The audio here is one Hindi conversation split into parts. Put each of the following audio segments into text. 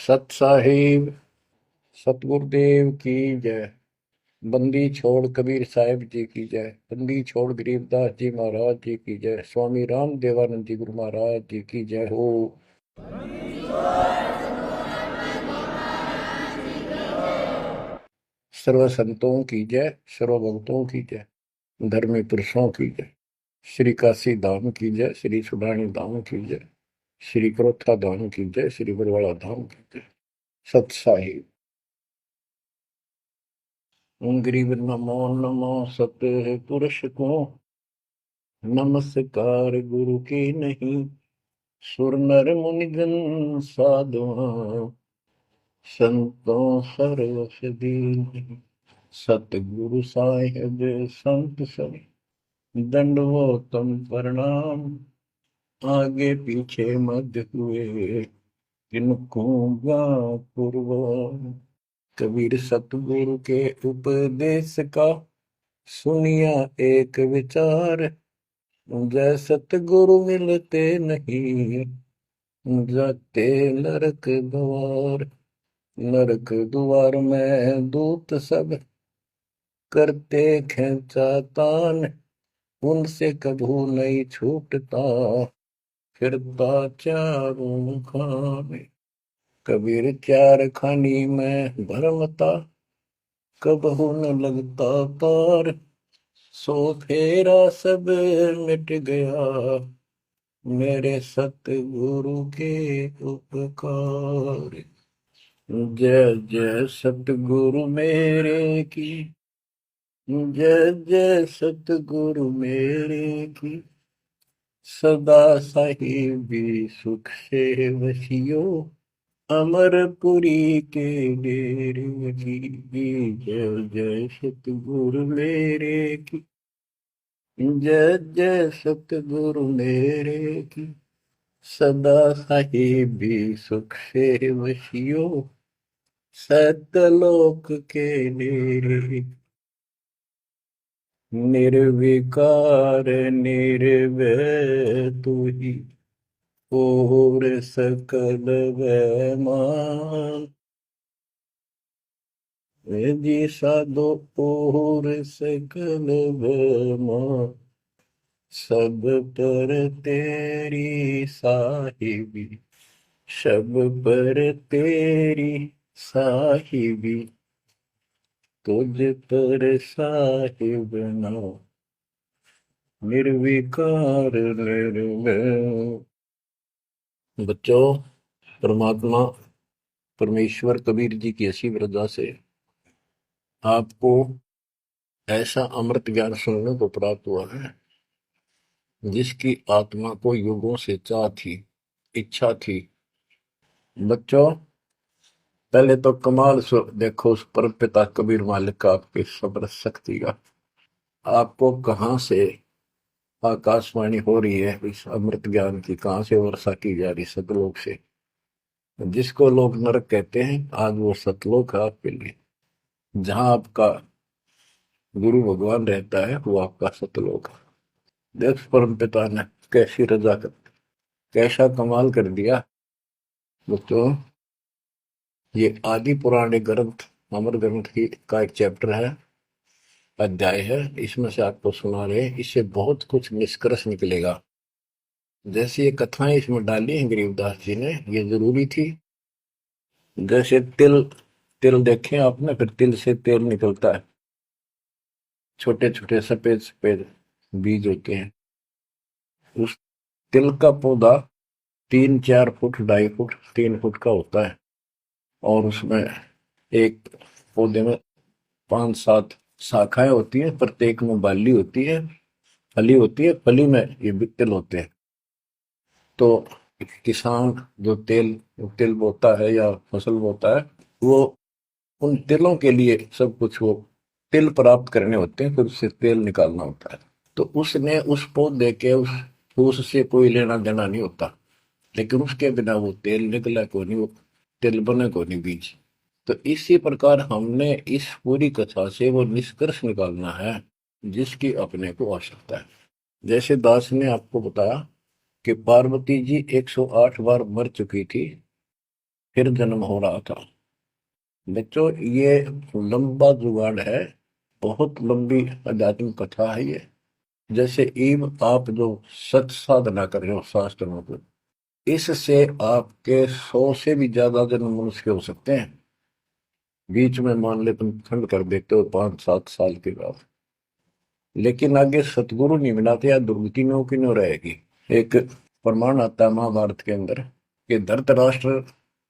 सत साहिब सतगुरुदेव की जय। बंदी छोड़ कबीर साहिब जी की जय। बंदी छोड़ गरीबदास जी महाराज जी की जय। स्वामी राम देवानंद जी गुरु महाराज जी की जय हो। सर्व संतों की जय, सर्व भक्तों की जय, धर्मी पुरुषों की जय। श्री काशी धाम की जय, श्री सुडानी धाम की जय, श्री क्रोथा धाम की जय, श्री बरवाड़ा धाम की जय। सत साहिब। गरीब नमो नमो सत पुरुष को, नमस्कार गुरु की नहीं। सुर नर मुनिजन साधुआ, संतों सरस दीन। सतगुरु साहिब संत सब, दंडवतम प्रणाम। आगे पीछे मध्य हुए, किनको पूर्व। कबीर सतगुरु के उपदेश का, सुनिया एक विचार। जय सतगुरु मिलते नहीं, जाते नरक द्वार। नरक द्वार में दूत सब, करते खेचा तान। उनसे कभू नहीं छूटता, फिरता चारों खाने। कबीर चार खानी में भरमता, कबहू न लगता पार। सो फेरा सब मिट गया, मेरे सतगुरु के उपकार। जय जय सतगुरु मेरे की, जय जय सतगुरु मेरे की। सदा साहिबी सुख से वसियो, अमरपुरी के डेरे की। जय जय सतगुरु मेरे की, जय जय सतगुरु मेरे की। सदा साहिबी सुख से वसियो, सतलोक के डेरे। निर्विकार निर्भय तू ही, और सकल वैमान। जी साधो और सकल वैमान। सब पर तेरी साहिबी, सब पर तेरी साहिबी। तुझ पर साहिब नाम, निर्विकार निर्भय। बच्चों, परमात्मा परमेश्वर कबीर जी की असीम रजा से आपको ऐसा अमृत ज्ञान सुनने को प्राप्त हुआ है, जिसकी आत्मा को युगों से चाह थी, इच्छा थी। बच्चों, पहले तो कमाल देखो उस परम पिता कबीर मालिक का, आपके सब्र शक्ति का। आपको कहाँ से आकाशवाणी हो रही है इस अमृत ज्ञान की, कहाँ से वर्षा की जा रही सतलोक से। जिसको लोग नरक कहते हैं, आज वो सतलोक है आपके लिए। जहां आपका गुरु भगवान रहता है, वो आपका सतलोक है। देख परम पिता ने कैसी रजा कर, कैसा कमाल कर दिया। दोस्तों, ये आदि पुराने ग्रंथ, अमर ग्रंथ की का एक चैप्टर है, अध्याय है। इसमें से आपको सुना रहे, इससे बहुत कुछ निष्कर्ष निकलेगा। जैसे ये कथाएं इसमें डाली हैं गरीबदास जी ने, ये जरूरी थी। जैसे तिल, तिल देखे आपने, फिर तिल से तेल निकलता है। छोटे छोटे सफेद सफेद बीज होते हैं। उस तिल का पौधा 3-4 फुट, 2.5 फुट, 3 फुट का होता है। और उसमें एक पौधे में 5-7 शाखाएं होती हैं, प्रत्येक में बाली होती है, फली होती है। फली में ये भी तिल होते हैं। तो किसान जो तिल तिल बोता है या फसल बोता है, वो उन तिलों के लिए सब कुछ, वो तिल प्राप्त करने होते हैं, फिर उससे तेल निकालना होता है। तो उसने उस पौधे के उस फूस से कोई लेना देना नहीं होता, लेकिन उसके बिना वो तेल निकला को नहीं, वो तिल बने को नहीं बीज। तो इसी प्रकार हमने इस पूरी कथा से वो निष्कर्ष निकालना है, जिसकी अपने को आवश्यकता है। जैसे दास ने आपको बताया कि पार्वती जी 108 बार मर चुकी थी, फिर जन्म हो रहा था। बच्चों, ये लंबा जुगाड़ है, बहुत लंबी आध्यात्मिक कथा है ये। जैसे ईव आप जो सत साधना कर रहे हो शास्त्रों को, इससे आपके 100 से भी ज्यादा जन्म मनुष्य हो सकते हैं। बीच में मान ले तुम खंड कर देते हो 5-7 साल के बाद, लेकिन आगे सतगुरु नहीं मिलाते या दुर्गति में की नो रहेगी। एक प्रमाण आता है महाभारत के अंदर कि धृतराष्ट्र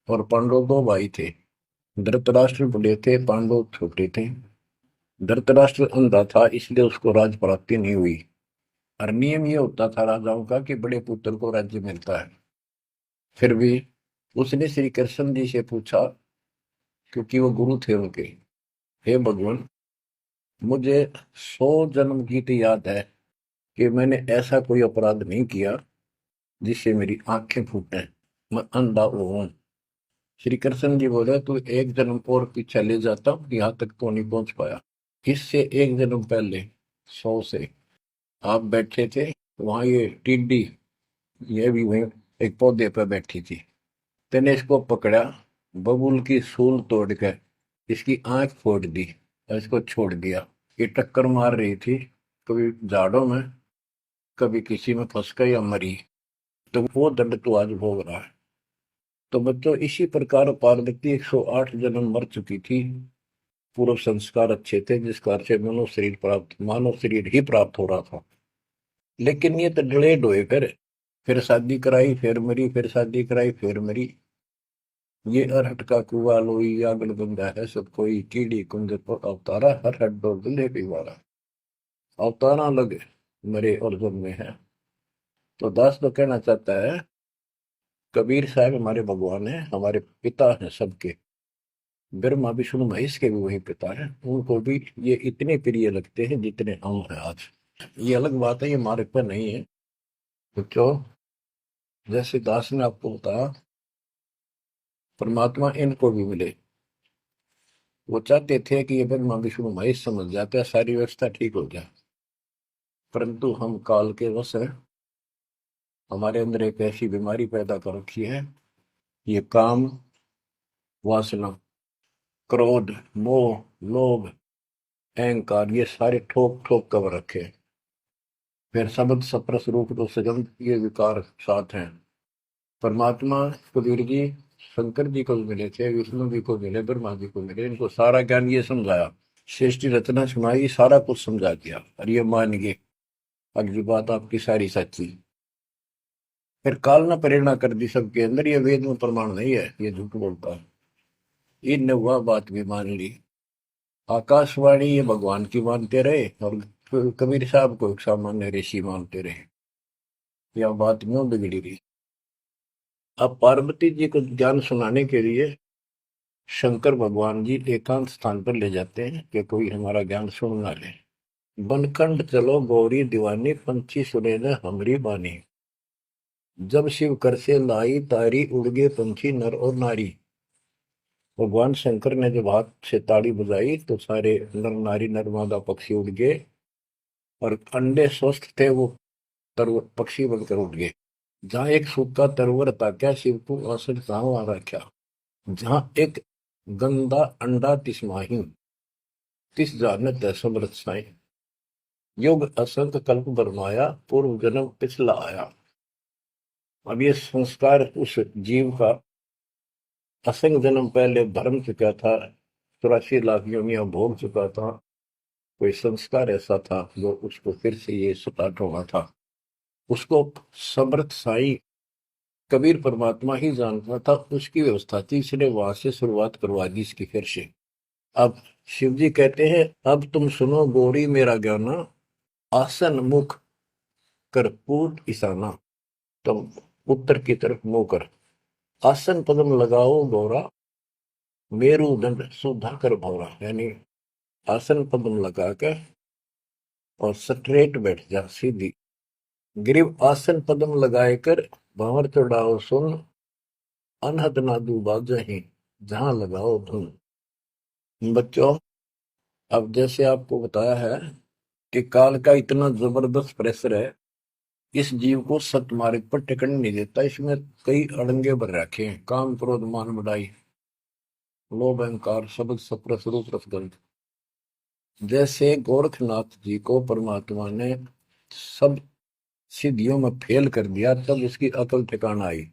और पांडव दो भाई थे। धृतराष्ट्र बड़े थे, पांडव छोटे थे। धृतराष्ट्र अंधा था, इसलिए उसको राज प्राप्ति नहीं हुई। और नियम ये होता था राजाओं का कि बड़े पुत्र को राज्य मिलता है। फिर भी उसने श्री कृष्ण जी से पूछा, क्योंकि वो गुरु थे उनके, हे भगवान, मुझे 100 जन्म की तो याद है कि मैंने ऐसा कोई अपराध नहीं किया जिससे मेरी आंखें फूटे, मैं अंधा हूं। श्री कृष्ण जी बोले, तू एक जन्म और पीछे ले जाता, यहाँ तक तो नहीं पहुंच पाया। इससे एक जन्म पहले 100 से आप बैठे थे, वहां ये टिड्डी, ये भी वहीं एक पौधे पर बैठी थी। तेने इसको पकड़ा, बबूल की सूल तोड़ के इसकी आंख फोड़ दी और इसको छोड़ दिया। ये टक्कर मार रही थी, कभी झाड़ों में, कभी किसी में फंस गई या मरी। तो वो दंड तो आज भोग रहा है। तो बच्चों, इसी प्रकार पार्वती 108 जन्म मर चुकी थी। पूर्व संस्कार अच्छे थे, जिस कारण से मानव शरीर ही प्राप्त हो रहा था। लेकिन ये तो डिलेड हुए, फिर शादी कराई, फिर मरी, फिर शादी कराई, फिर मरी। ये अरहट का कुआ लोई या गलबंदा है, सब कोई कीड़ी कुंज पर अवतारा, हर हट डोल दुल्हे पिवारा। अवतारा लगे मरे और जन्मे हैं। तो दास तो कहना चाहता है, कबीर साहब हमारे भगवान है, हमारे पिता हैं सबके। ब्रह्मा विष्णु महेश के भी वही पिता हैं, उनको भी ये इतने प्रिय लगते हैं जितने हम हैं आज। ये अलग बात है, ये हमारे पर नहीं है। तो क्यों, जैसे दास ने आपको बताया, परमात्मा इनको भी मिले। वो चाहते थे कि ये ब्रह्मा विष्णु महेश समझ जाते, सारी व्यवस्था ठीक हो जाए। परंतु हम काल के वश हैं, हमारे अंदर एक ऐसी बीमारी पैदा कर रखी है, ये काम, वासना, क्रोध, मोह, लोभ, अहंकार, ये सारे ठोक ठोक कर रखे हैं। फिर शब्द सप्रस रूप तो सजन, ये विकार साथ हैं। परमात्मा कबीर जी शंकर जी को भी मिले थे, विष्णु जी को मिले, ब्रह्मा जी को मिले, इनको सारा ज्ञान ये समझाया, सृष्टि रचना सुनाई, सारा कुछ समझा दिया, और ये मान गए अगली बात आपकी सारी सच्ची। फिर काल ने प्रेरणा कर दी सबके अंदर, ये वेद में प्रमाण नहीं है, ये झूठ बोलता है। इनने वह बात भी मान ली। आकाशवाणी ये भगवान की मानते रहे, और कबीर साहब को एक सामान्य ऋषि मानते रहे। यह बात क्यों बिगड़ी रही। अब पार्वती जी को ज्ञान सुनाने के लिए शंकर भगवान जी एकांत स्थान पर ले जाते हैं कि कोई हमारा ज्ञान सुन ना ले। बनखंड चलो गौरी दीवानी, पंछी सुने न हमरी बानी। जब शिव कर से लाई तारी, उड़ गए पंछी नर और नारी। भगवान शंकर ने जब हाथ से ताड़ी बजाई तो सारे नर नारी नर मादा पक्षी उड़ गए, और अंडे स्वस्थ थे वो तरवर पक्षी बनकर उड़ गए। जहां एक सूखा तरवर था, क्या शिव को आसन कहाँ आ रखा। जहां एक गंदा अंडा तिस्माही, तिस जानत है समृत साई। युग असंत कल्प बरमाया, पूर्व जन्म पिछला आया। अब ये संस्कार उस जीव का असंग जन्म पहले धर्म चुका था, 84 लाख योनियां भोग चुका था। कोई संस्कार ऐसा था जो उसको फिर से ये स्टार्ट होना था। उसको समर्थ साई कबीर परमात्मा ही जानता था, उसकी व्यवस्था थी, इसने वहां से शुरुआत करवा दी इसकी फिर से। अब शिव जी कहते हैं, अब तुम सुनो गौरी मेरा ज्ञाना, आसन मुख कर्पूर ईशाना। तुम उत्तर की तरफ मुंह कर, आसन पद्म लगाओ गौरा, मेरुदंड सुधा कर भौरा। यानी आसन पद्म लगा कर और स्ट्रेट बैठ जा सीधी। ग्रीव आसन पद्म लगाए कर, भंवर चढ़ाओ सुन, अनहद नादू बाजही, जहां लगाओ धुन। बच्चों, अब जैसे आपको बताया है कि काल का इतना जबरदस्त प्रेशर है, इस जीव को सतमार्ग पर टिकने नहीं देता। इसमें कई अड़ंगे भर रखे हैं, काम क्रोध मान बढ़ाई, लोभ अहंकार शब्द सप्रस रूप रसगंध। जैसे गोरखनाथ जी को परमात्मा ने सब सिद्धियों में फेल कर दिया, तब उसकी अकल ठिकाना आई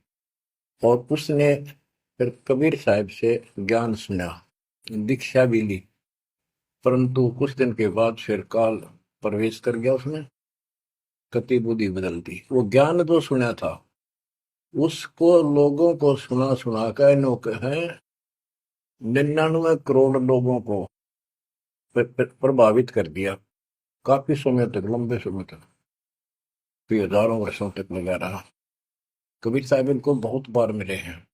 और उसने फिर कबीर साहब से ज्ञान सुना, दीक्षा भी ली। परंतु कुछ दिन के बाद फिर काल प्रवेश कर गया उसमें, कति बुद्धि बदल दी। वो ज्ञान जो सुना था उसको लोगों को सुना सुना कर नौक है 99 करोड़ लोगों को प्रभावित कर दिया। काफी समय तक, लंबे समय तक, फिर हजारों वर्षों तक लगा रहा। कबीर साहब इनको बहुत बार मिले हैं।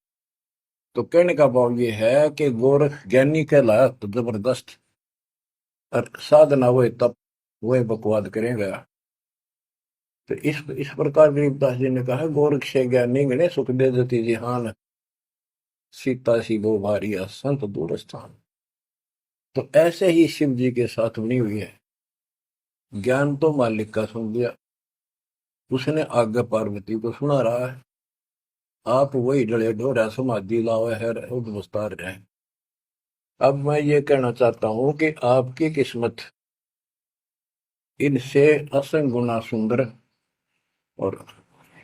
तो कहने का भाव ये है कि गोरख ज्ञानी कहलाया तो जबरदस्त, और साधना हुए तब वह बकवाद करेगा। तो इस प्रकार गरीबदास जी ने कहा, गोरख से ज्ञानी गणे सुख दे जति जिहान, सीता सी वो भारी संत दूर स्थान। तो ऐसे ही शिव जी के साथ बनी हुई है। ज्ञान तो मालिक का सुन लिया, उसने आगे पार्वती को सुना रहा है। आप वही डले ढोरा समाधि लावे है उद्वस्तार रहे। अब मैं ये कहना चाहता हूं कि आपकी किस्मत इनसे असंग गुना सुंदर और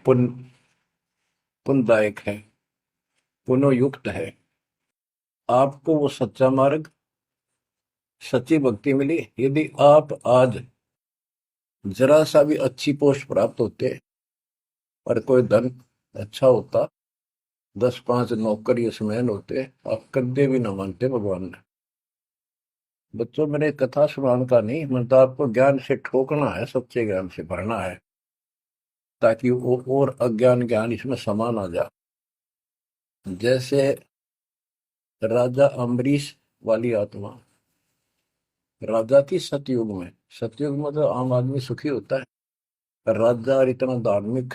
पुण्यदायक है, पुनोयुक्त है। आपको वो सच्चा मार्ग, सच्ची भक्ति मिली। यदि आप आज जरा सा भी अच्छी पोस्ट प्राप्त होते और कोई धन अच्छा होता, 10-5 नौकर यशमैन होते, आप कदे भी न मानते भगवान ने। बच्चों, मैंने कथा सुनाने का नहीं, मतलब आपको ज्ञान से ठोकना है, सच्चे ज्ञान से भरना है, ताकि वो और अज्ञान ज्ञान इसमें समा ना जाए। जैसे राजा अम्बरीश वाली आत्मा राजा की सतयुग में, सतयुग में तो आम आदमी सुखी होता है। राजा और इतना धार्मिक,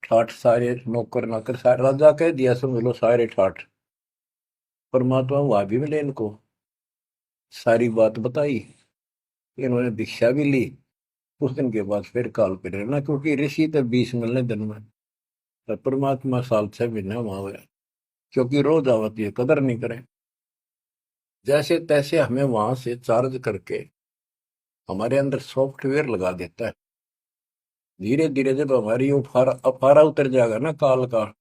ठाठ सारे नौकर नाकर सारे, राजा कह दिया समझ लो सारे ठाठ। परमात्मा वहां भी मिले इनको, सारी बात बताई, इन्होंने दीक्षा भी ली। कुछ दिन के बाद फिर काल पे रहना, क्योंकि ऋषि तो 20 मिलने दिन में, तो परमात्मा साल 6 महीने वहां हुए, क्योंकि रोज आवती है, कदर नहीं करें। जैसे तैसे हमें वहां से चार्ज करके हमारे अंदर सॉफ्टवेयर लगा देता है। धीरे धीरे जब हमारी अफारा उतर जाएगा ना काल का,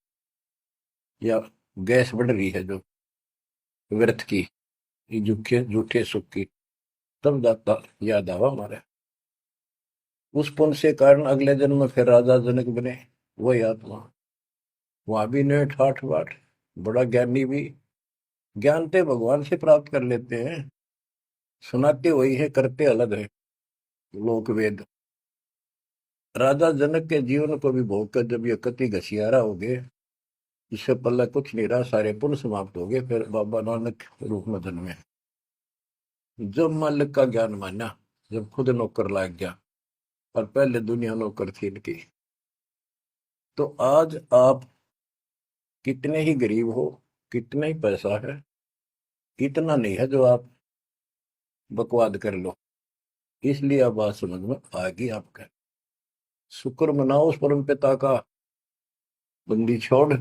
या गैस बढ़ रही है जो व्यर्थ की, ये झूठे झूठे सुख की, तब जाता याद आवा हमारे। उस पुण्य से कारण अगले जन्म में फिर राजा जनक बने, वही आत्मा। वहां भी ने ठाठ बाट, बड़ा ज्ञानी भी, ज्ञान तो भगवान से प्राप्त कर लेते हैं, सुनाते वही है, करते अलग है। लोक वेद। राजा जनक के जीवन को भी भोग कर जब ये कति घसियारा हो गए, इससे पल्ला कुछ नहीं रहा, सारे पुण्य समाप्त हो गए, फिर बाबा नानक रूप में जन्मे। जब मालिक का ज्ञान माना, जब खुद नौकर लाग गया, और पहले दुनिया नौकर थी इनकी। तो आज आप कितने ही गरीब हो, कितना ही पैसा है, इतना नहीं है जो आप बकवाद कर लो। इसलिए अब बात समझ में आ गई आपका। शुक्र मनाओ उस परम पिता का, बंदी छोड़।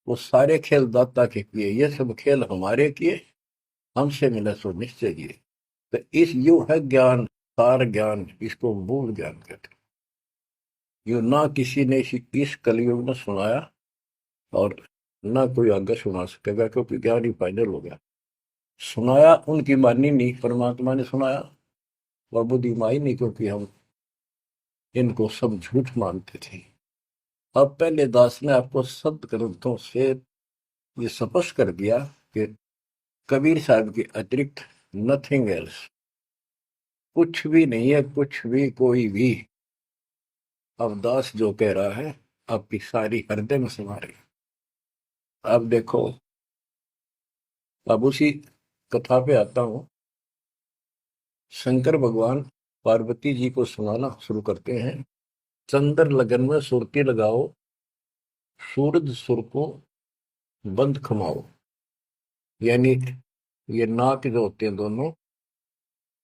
वो सारे खेल दाता के किए, ये सब खेल हमारे किए, हमसे मिला सो निश्चय किए। तो इस यू है ज्ञान, सार ज्ञान, इसको मूल ज्ञान कहते हैं। यू ना किसी ने इस कलयुग में सुनाया, और ना कोई आगे सुना सकेगा, क्योंकि ज्ञान ही फाइनल हो गया। सुनाया उनकी मानी नहीं, परमात्मा ने सुनाया, और बुद्धि माई नहीं, क्योंकि हम इनको सब झूठ मानते थे। अब पहले दास ने आपको सत ग्रंथों से ये स्पष्ट कर दिया कि कबीर साहब के अतिरिक्त नथिंग एल्स, कुछ भी नहीं है, कुछ भी कोई भी। अब दास जो कह रहा है आपकी सारी हृदय में समा रही। अब देखो, अब उसी कथा पे आता हूं। शंकर भगवान पार्वती जी को सुनाना शुरू करते हैं। चंद्र लगन में सुरती लगाओ, सूरज सुर को बंद खमाओ। यानी ये नाक जो होते हैं दोनों,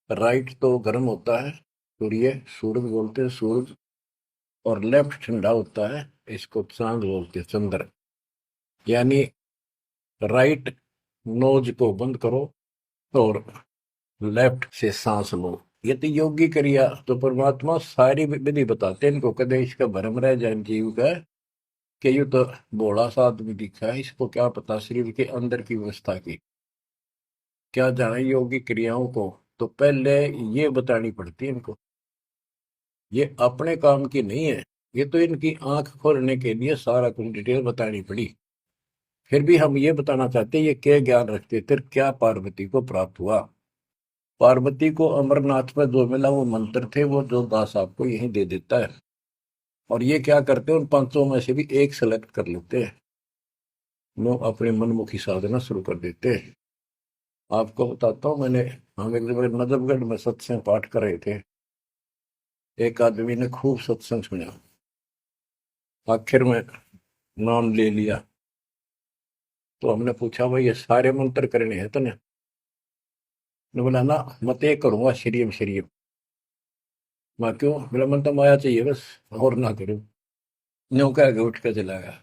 राइट तो गर्म होता है, सूर्य, सूरज बोलते हैं सूरज, और लेफ्ट ठंडा होता है, इसको चांद बोलते हैं, चंद्र। यानी राइट नोज को बंद करो और लेफ्ट से सांस लो। ये तो योगी क्रिया। तो परमात्मा सारी विधि बताते हैं इनको, कदे इसका भरम रह जाए जीव का कि ये तो भोला सा आदमी दिखा है, इसको क्या पता शरीर के अंदर की व्यवस्था की, क्या जाने योगी क्रियाओं को। तो पहले ये बतानी पड़ती है इनको, ये अपने काम की नहीं है। ये तो इनकी आंख खोलने के लिए सारा कुछ डिटेल बतानी पड़ी। फिर भी हम ये बताना चाहते हैं ये क्या ज्ञान रखते थे, क्या पार्वती को प्राप्त हुआ। पार्वती को अमरनाथ में जो मिला वो मंत्र थे, वो जो दास आपको यही दे देता है। और ये क्या करते हैं, उन पांचों में से भी एक सेलेक्ट कर लेते हैं, वो अपने मनमुखी साधना शुरू कर देते हैं। आपको बताता हूँ, हम एक जगह नजफगढ़ में सत्संग पाठ कर रहे थे। एक आदमी ने खूब सत्संग सुना, आखिर में नाम ले लिया। तो हमने पूछा भाई ये सारे मंत्र करने हैं तने? ने बोला ना, मत एक करूंगा श्रीयम श्रीयम। मैं क्यों? बोला मन तो माया चाहिए बस, और ना करूं। न्यों कह के उठ के चला गया।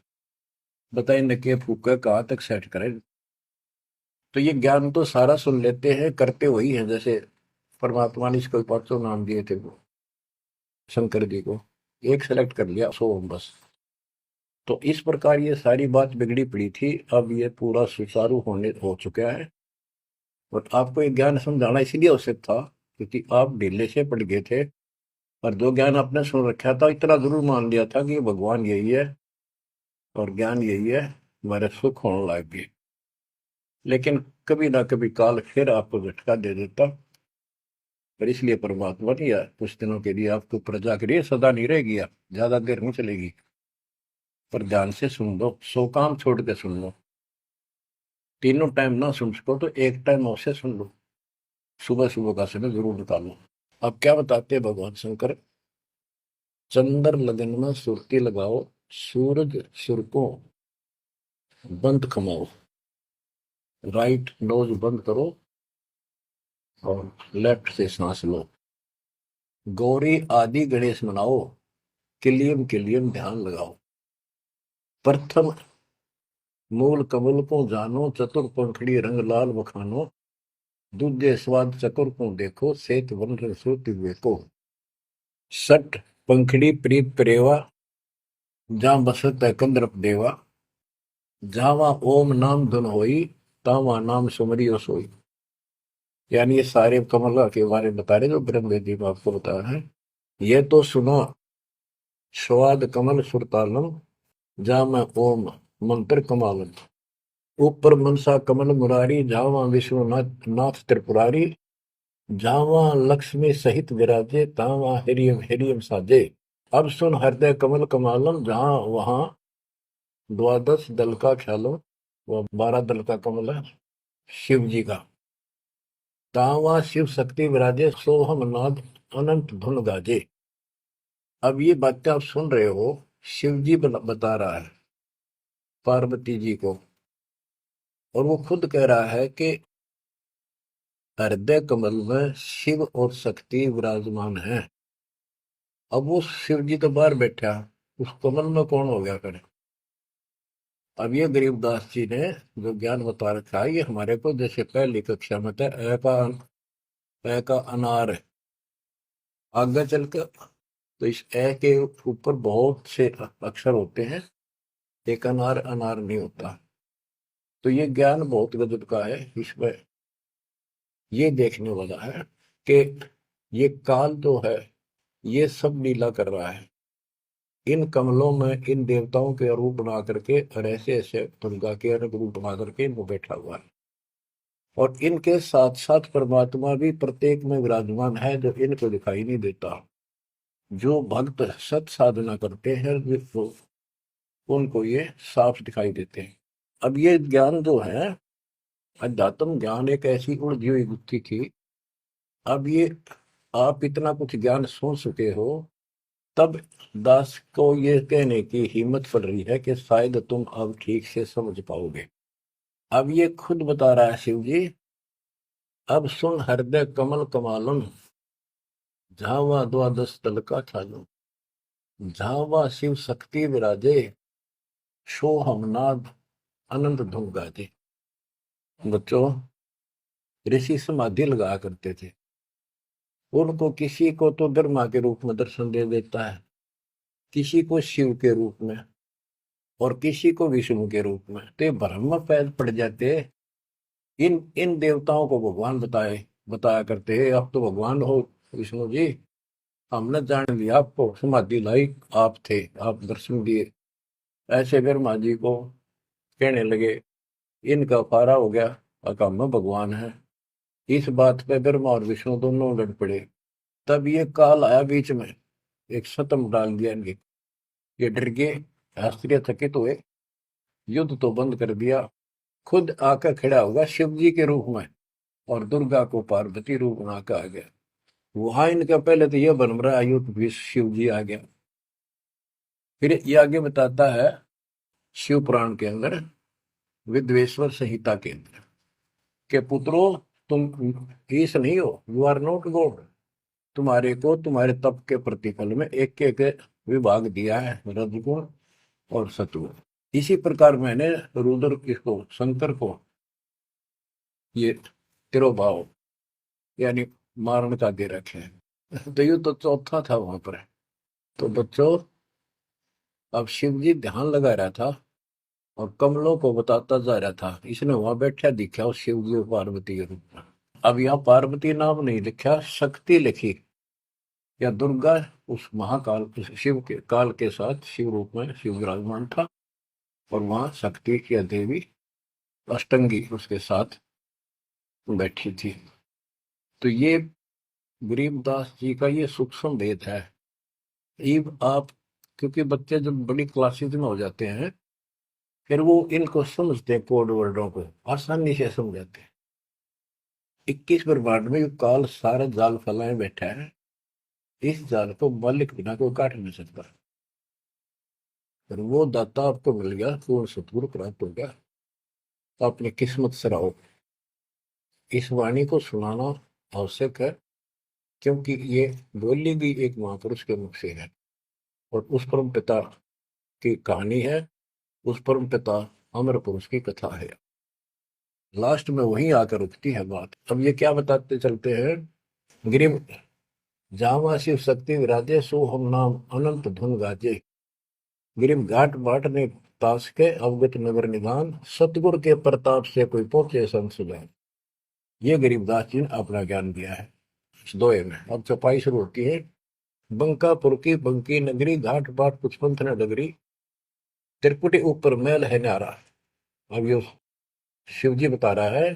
बताइए न के फूका कहाँ तक सेट करें। तो ये ज्ञान तो सारा सुन लेते हैं, करते वही है। जैसे परमात्मा ने इसको पांचों नाम दिए थे वो शंकर जी को, एक सेलेक्ट कर लिया सोम बस। तो इस प्रकार ये सारी बात बिगड़ी पड़ी थी, अब ये पूरा सुचारू होने हो चुका है। और आपको ये ज्ञान समझाना इसीलिए आवश्यक था क्योंकि आप ढीले से पड़ गए थे। और जो ज्ञान आपने सुन रखा था इतना जरूर मान लिया था कि ये भगवान यही है और ज्ञान यही है, हमारे सुख होने लग गए। लेकिन कभी ना कभी काल फिर आपको झटका दे देता। पर इसलिए परमात्मा ने यार कुछ दिनों के लिए आपको प्रजा के लिए सदा नहीं रहेगी, आप ज्यादा देर नहीं चलेगी। पर ध्यान से सुन लो, 100 काम छोड़ के सुन लो। तीनों टाइम ना सुन सको तो एक टाइम अवश्य सुन लो, सुबह सुबह का समय जरूर निकालो। अब क्या बताते हैं भगवान शंकर, चंद्र लगन में सुरती लगाओ, सूरज सुर को बंद कमाओ, राइट नोज बंद करो और लेफ्ट से सांस लो। गौरी आदि गणेश मनाओ, किलियम किलियम ध्यान लगाओ। प्रथम मूल कमल को जानो, चतुर पंखड़ी रंग लाल बखानो, दूजे स्वाद चतुर को देखो, सेत वन रसो दिव्य को। सट पंखड़ी प्रीत प्रेवा, जहाँ बसत है कंद्रप देवा, जावा ओम नाम धुन होई, तावा नाम सुमरियो सोई। यानी ये सारे कमल के बारे में बता रहे जो ब्रह्म वेदी में आपको बताया है। ये तो सुनो, स्वाद कमल सुरतालम, जा मैं ओम मंत्र कमालम। ऊपर मनसा कमल मुरारी, जावा विश्वनाथ नाथ त्रिपुरारी, जावा लक्ष्मी सहित विराजे, तावा हिरियम हिरियम साजे। अब सुन हृदय कमल कमालम, जहां वहां द्वादश दल का ख्यालो, वो 12 दल का कमल है शिव जी का। तावा शिव शक्ति विराजे, सोहम नाद अनंत धुन गाजे। अब ये बातें आप सुन रहे हो, शिव जी बता रहा है पार्वती जी को। और वो खुद कह रहा है कि हृदय कमल में शिव और शक्ति विराजमान है। अब वो शिव जी तो बाहर बैठा, उस कमल में कौन हो गया करे। अब ये गरीबदास जी ने जो ज्ञान बता रखा है, ये हमारे को जैसे पहली कक्षा में था, ए का अनार है। आगे चल कर तो इस ए के ऊपर बहुत से अक्षर होते हैं, एक अनार अनार नहीं होता। तो ये ज्ञान बहुत गजब का है। इसमें ये देखने वाला है कि ये काल जो है ये सब लीला कर रहा है। इन कमलों में इन देवताओं के रूप बना करके और ऐसे ऐसे दुर्गा के अलग रूप बना करके इनको बैठा हुआ है। और इनके साथ साथ परमात्मा भी प्रत्येक में विराजमान है जो इनको दिखाई नहीं देता। जो भक्त सत साधना करते हैं वो उनको ये साफ दिखाई देते हैं। अब ये ज्ञान जो है, अध्यात्म ज्ञान एक ऐसी उलझी हुई गुत्थी थी। अब ये आप इतना कुछ ज्ञान सुन चुके हो, तब दास को ये कहने की हिम्मत पड़ रही है कि शायद तुम अब ठीक से समझ पाओगे। अब ये खुद बता रहा है शिव जी, अब सुन हृदय कमल कमालम, झावा द्वादश तल का ख्यालम। झावा शिव शक्ति विराजे, शो हमनाद अनंत धुन गाजे। बच्चों, ऋषि समाधि लगा करते थे। उनको किसी को तो ब्रह्मा के रूप में दर्शन दे देता है, किसी को शिव के रूप में, और किसी को विष्णु के रूप में। तो ये भ्रम में पैर पड़ जाते। इन इन देवताओं को भगवान बताया करते हैं, आप तो भगवान हो विष्णु जी, हमने जान लिया आपको, समाधि लाई आप थे, आप दर्शन दिए। ऐसे ब्रह्मा जी को कहने लगे, इनका पारा हो गया, अका में भगवान है। इस बात पे ब्रह्मा और विष्णु दोनों लड़ पड़े। तब ये काल आया बीच में, एक सतम डाल दिया इनके। ये डर गए, आश्चर्य चकित हुए, युद्ध तो बंद कर दिया, खुद आकर खड़ा होगा शिव जी के रूप में, और दुर्गा को पार्वती रूप में आकर आ गया। वहां इनका पहले तो यह बन रहा है, युद्ध भी शिव जी आ गया। फिर ये आगे बताता है शिव पुराण के अंदर, विद्वेश्वर संहिता के अंदर, के पुत्रों, तुम ईश नहीं हो, यू आर नॉट गॉड। तुम्हारे को तुम्हारे तप के प्रतिफल में एक एक विभाग दिया है, रजगुण और सत्वगुण। इसी प्रकार मैंने रुद्र इसको, शंकर को, ये तिरोभाव यानी मारण का दे रखे हैं। तो ये तो चौथा था वहां पर। तो बच्चों, अब शिव जी ध्यान लगा रहा था और कमलों को बताता जा रहा था। इसने वहां बैठा दिखा उस शिव जी और पार्वती के रूप में। अब यहाँ पार्वती नाम नहीं लिखा, शक्ति लिखी, या दुर्गा उस महाकाल, उस शिव के काल के साथ शिव रूप में शिव विराजमान था, और वहां शक्ति की देवी अष्टंगी उसके साथ बैठी थी। तो ये गरीबदास जी का ये सूक्ष्म भेद है। ईब आप, क्योंकि बच्चे जब बड़ी क्लासेज में हो जाते हैं, फिर वो इनको समझते हैं, कोड वर्डों को आसानी से समझाते हैं। 21 ब्रह्मांड में काल सारा जाल फैलाए बैठा है, इस जाल को मालिक बिना कोई काट नहीं सकता। फिर वो दाता आपको मिल गया, पूर्ण सतगुरु प्राप्त हो गया, अपनी किस्मत से रहो। इस वाणी को सुनाना आवश्यक है, क्योंकि ये बोली भी एक महापुरुष के मुख से है, और उस परम पिता की कहानी है, उस परम पिता अमर पुरुष की कथा है। लास्ट में वहीं आकर रुकती है बात। अब ये क्या बताते चलते हैं, गिरिम जावा शिव शक्ति विराजे, सो हम नाम अनंत धुन गाजे। गिरिम घाट बाट ने तास के, अवगत नगर निदान, सतगुर के प्रताप से कोई पहुंचे संसुदान। ये गरीबदास जी ने अपना ज्ञान दिया है इस दोहे में। अब चौपाई शुरू होती है। बंकापुर की बंकी नगरी, घाट बाट कुछ पंथ न डगरी, त्रिकुटी ऊपर मैल है न्यारा। अब ये शिव जी बता रहा है,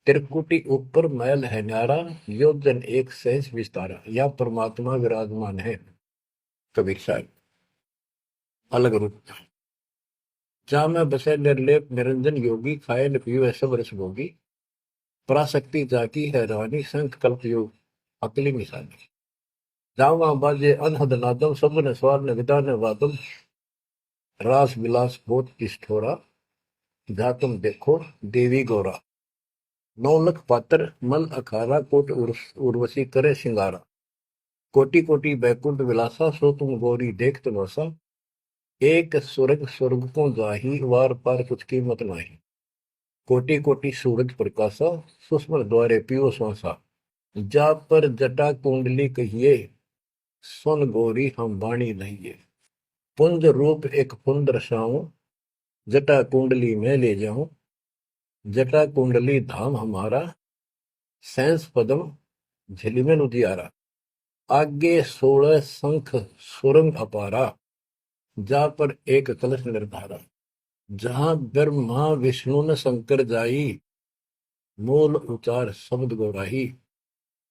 त्रिकुटी ऊपर मैल है न्यारा, योजन एक सहज विस्तारा। या परमात्मा विराजमान है, कबीर साहब अलग रूप। जा में बसे निर्लेप निरंजन योगी, खाए न पियो सब रस भोगी, पराशक्ति जाकी है रानी, संख कल्प योग अकली निशानी। जावा बाजे अनहद नादम, सब न स्वार न विदा न वादम, रास विलास बहुत किष्ठोरा, जा तुम देखो देवी गौरा। नौलख पात्र मन अखारा, कोट उर्वशी करे सिंगारा, कोटि कोटि बैकुंठ विलासा, सो तुम गौरी देख तमाशा, एक स्वर्ग स्वर्ग को जाही, वार पार कुछ कीमत नाही, कोटि कोटि सूरज प्रकाशा, सुषमन द्वारे पियो श्वासा, जा पर जटा कुंडली कहिए, सुन गौरी हम वाणी लहिए, पुंज रूप एक पुंज रसाऊं, जटा कुंडली में ले जाऊं, जटा कुंडली धाम हमारा, सैंस पदम झिलिमिन उजियारा, आगे 16 शंख सुरंग अपारा, जा पर एक कलश निर्धारा, जहां ब्रह्मा विष्णु न शंकर जाई, मूल उचार शब्द गौराही,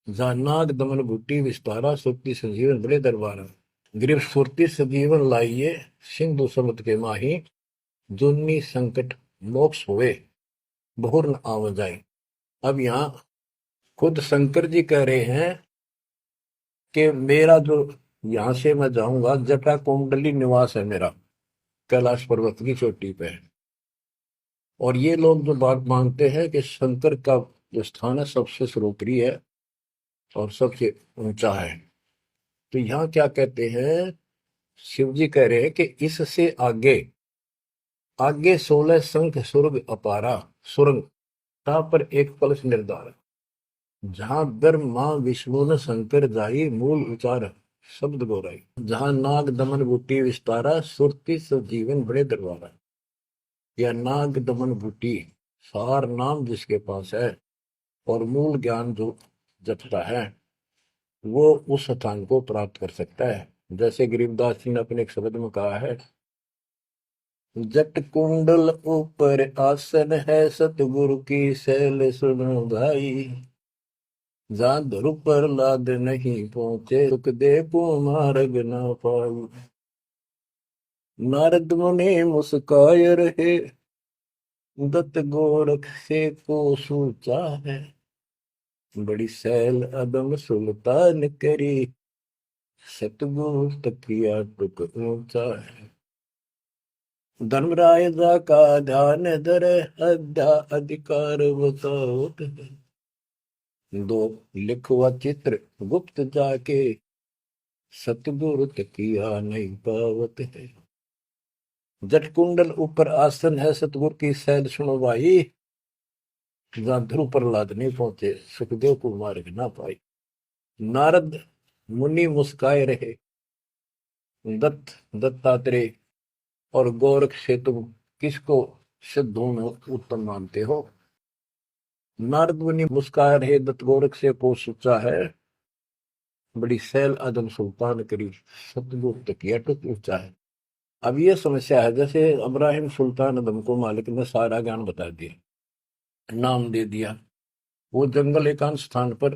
जहाँ नाग दमन बूटी विस्तारा, सुक्ति संजीवन बड़े दरबारा, गिरिव सुरति सजीवन लाइए, सिंधु समुद्र के माही, जुन्नी संकट मोक्ष हुए, बहुर न आव जाए। अब यहाँ खुद शंकर जी कह रहे हैं कि मेरा जो यहाँ से मैं जाऊंगा, जटा कुंडली निवास है मेरा, कैलाश पर्वत की चोटी पे। और ये लोग जो बात मानते हैं कि शंकर का जो स्थान है सबसे सर्वोपरि है और सबसे ऊंचा है, तो यहाँ क्या कहते हैं शिव जी कह रहे हैं कि इससे आगे आगे 16 संख सुरग अपारा सुरंग, ता पर एक कलश निर्धार, जहां ब्रह्मा विष्णु न शंकर जाई, मूल उचार शब्द गोराई, जहां नाग दमन बूटी विस्तारा, सुरति सजीवन बड़े दरबारा। या नाग दमन बूटी सार नाम जिसके पास है और मूल ज्ञान जो जपता है, वो उस स्थान को प्राप्त कर सकता है। जैसे गरीबदास जी ने अपने एक शब्द में कहा है, जट कुंडल ऊपर आसन है, सतगुरु की शैल सुनो भाई, जहां ध्रुव पर लाद नहीं पहुंचे, सुख दे मार्ग न पाई। नारद मुनि मुस्काय रहे, दत्त गोरख से को सूचा है, बड़ी सैल अदम सुल्तान करी, सतगुरु तकिया टुक ऊंचा है। धर्मराय जा का ध्यान धरे, अध्या अधिकार बताओ, दो लिखवा चित्र गुप्त जाके, सतगुरु तकिया नहीं पावत है। जट कुंडल ऊपर आसन है, सतगुरु की सैल सुनो भाई, जहां ध्रुव प्रहलाद नहीं पहुंचे, सुखदेव को मार्ग ना पाई। नारद मुनि मुस्काए रहे, दत्तात्रेय और गोरख से तुम किसको सिद्धों में उत्तम मानते हो? नारद मुनि मुस्काए रहे, दत्त गोरख से को सुचा है, बड़ी सैल आदम सुल्तान करी, सतगुरु तकिया टुक ऊंचा है। अब ये समस्या है, जैसे अब्राहिम सुल्तान आदम को मालिक ने सारा ज्ञान बता दिया, नाम दे दिया, वो जंगल एकांत स्थान पर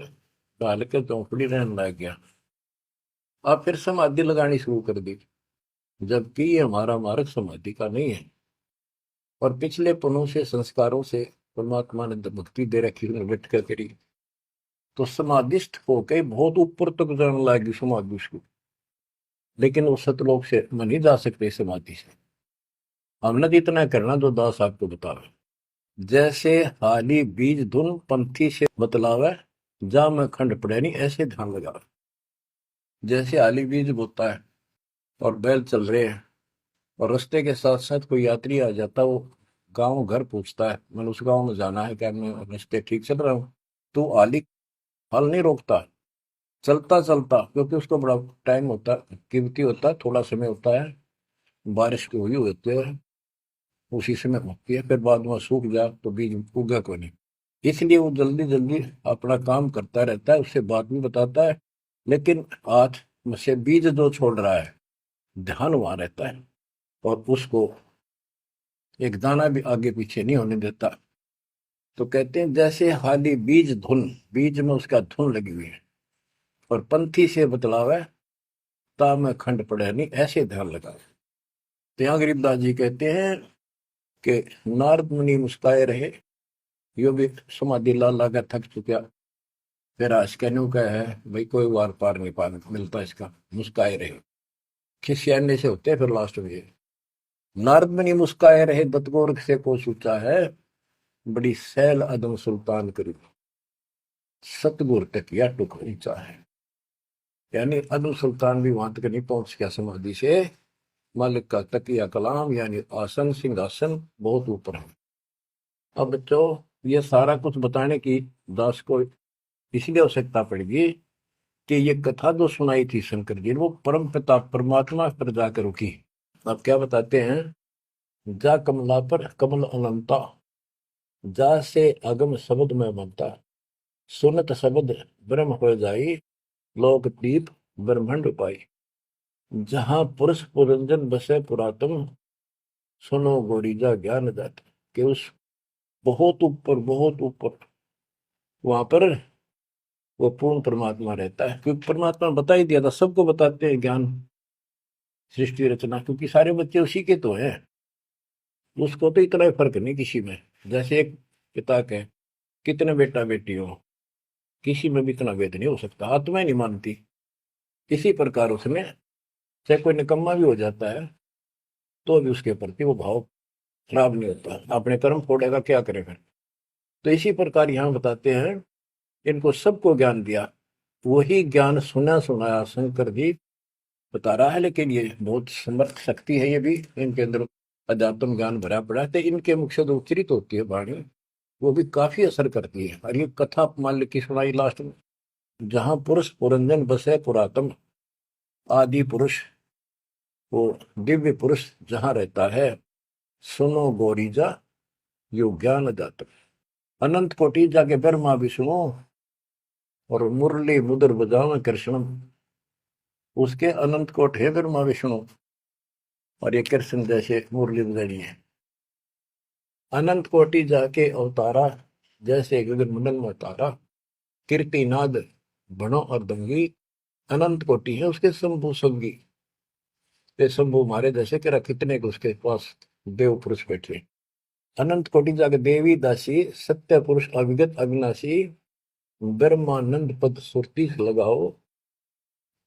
डाल के चौपड़ी रहने लग गया। अब फिर समाधि लगानी शुरू कर दी, जबकि ये हमारा मार्ग समाधि का नहीं है, और पिछले पुनों से संस्कारों से परमात्मा ने भक्ति दे रखी, बैठ कर करी, तो समाधिस्थ होके बहुत ऊपर तक जाने लगी समाधि उसको, लेकिन वो सतलोक से मन नहीं जा सकते समाधि से। हमने तो इतना करना जो दास आपको बतावे, जैसे हाली बीज धुन पंथी से बतलावे, जा में खंड पड़े नहीं ऐसे ध्यान लगावे। जैसे हाली बीज बोता है और बैल चल रहे हैं, और रास्ते के साथ साथ कोई यात्री आ जाता, वो गांव घर पूछता है, मैंने उस गांव में जाना है, क्या मैं रास्ते ठीक चल रहा हूँ? तो आली हल नहीं रोकता, चलता चलता, क्योंकि उसको बड़ा टाइम होता है, कीमती होता है, थोड़ा समय होता है, बारिश की हुई होती है, उसी समय होती है, फिर बाद में सूख जाए तो बीज उगा को नहीं, इसलिए वो जल्दी जल्दी अपना काम करता रहता है, उससे बात भी बताता है, लेकिन हाथ में से बीज जो छोड़ रहा है, ध्यान वहां रहता है, और उसको एक दाना भी आगे पीछे नहीं होने देता। तो कहते हैं जैसे हाली बीज धुन, बीज में उसका धुन लगी हुई है, और पंथी से बतलावे, ता में खंड पड़े नहीं ऐसे ध्यान लगा। तो यहाँ गरीबदास जी कहते हैं कि नारद मुनि मुस्काए रहे, यो भी समाधि ला ला थक चुका, फिर आज कहने का है भाई कोई वार पार नहीं पा मिलता इसका, मुस्काए रहे, खिसियाने से होते हैं फिर लास्ट में। नारद मुनि मुस्काए रहे, दत्तगोरख से को सूचा है, बड़ी सैल अदम सुल्तान करी, सतगुर तक या टुक ऊंचा है। यानी अदम सुल्तान भी वहां तक नहीं पहुंच गया समाधि से, मालिक का तकिया कलाम यानी आसन सिंहासन बहुत ऊपर है। अब बच्चों, ये सारा कुछ बताने की दास को इसलिए आवश्यकता पड़ेगी कि ये कथा जो सुनाई थी शंकर जी ने, वो परम पिता परमात्मा पर जाकर रुकी। अब क्या बताते हैं, जा कमला पर कमल अनंता, जा से अगम शब्द में बनता, सुनत शब्द ब्रह्म हो जाई, लोक दीप ब्रह्मंड पाई, जहां पुरुष पुरंजन बसे पुरातन, सुनो गोरीजा ज्ञान जात, कि उस बहुत ऊपर वहां पर वो पूर्ण परमात्मा रहता है, क्योंकि परमात्मा ने बता ही दिया था, सबको बताते हैं ज्ञान सृष्टि रचना, क्योंकि सारे बच्चे उसी के तो हैं, उसको तो इतना ही फर्क नहीं किसी में। जैसे एक पिता के कितने बेटा बेटी हो, किसी में भी इतना भेद नहीं हो सकता, आत्मा ही नहीं मानती। इसी प्रकार उसमें चाहे कोई निकम्मा भी हो जाता है, तो भी उसके प्रति वो भाव खराब नहीं होता, अपने कर्म फोड़ेगा क्या करेगा। तो इसी प्रकार यहाँ बताते हैं, इनको सबको ज्ञान दिया, वही ज्ञान सुना सुनाया शंकर जी बता रहा है, लेकिन ये बहुत समर्थ शक्ति है, ये भी इनके अंदर अध्यात्म ज्ञान भरा पड़ा है, तो इनके मुख से जो उच्चरित होती है वाणी, वो भी काफी असर करती है। और ये कथा मान ली की सुनाई लास्ट में, जहां पुरुष पुरंजन बसे पुरातन, आदि पुरुष, वो दिव्य पुरुष जहां रहता है, सुनो गौरीजा यो ज्ञान जातक, अनंत कोटि जाके ब्रह्मा विष्णु और मुरली मुदर बजाओ कृष्ण, उसके अनंत कोट है ब्रह्मा विष्णु, और ये कृष्ण जैसे मुरली बजानी है। अनंत कोटि जाके अवतारा, जैसे गगन मंडल में तारा, कीर्तिनाद बनो और दंगी, अनंत कोटि है उसके शंभु संगी। ये शंभु मारे जैसे कह कितने को उसके पास देव पुरुष बैठे। अनंत कोटि जाके देवी दासी, सत्य पुरुष अविगत अविनाशी, ब्रह्मानंद पद सुरती लगाओ,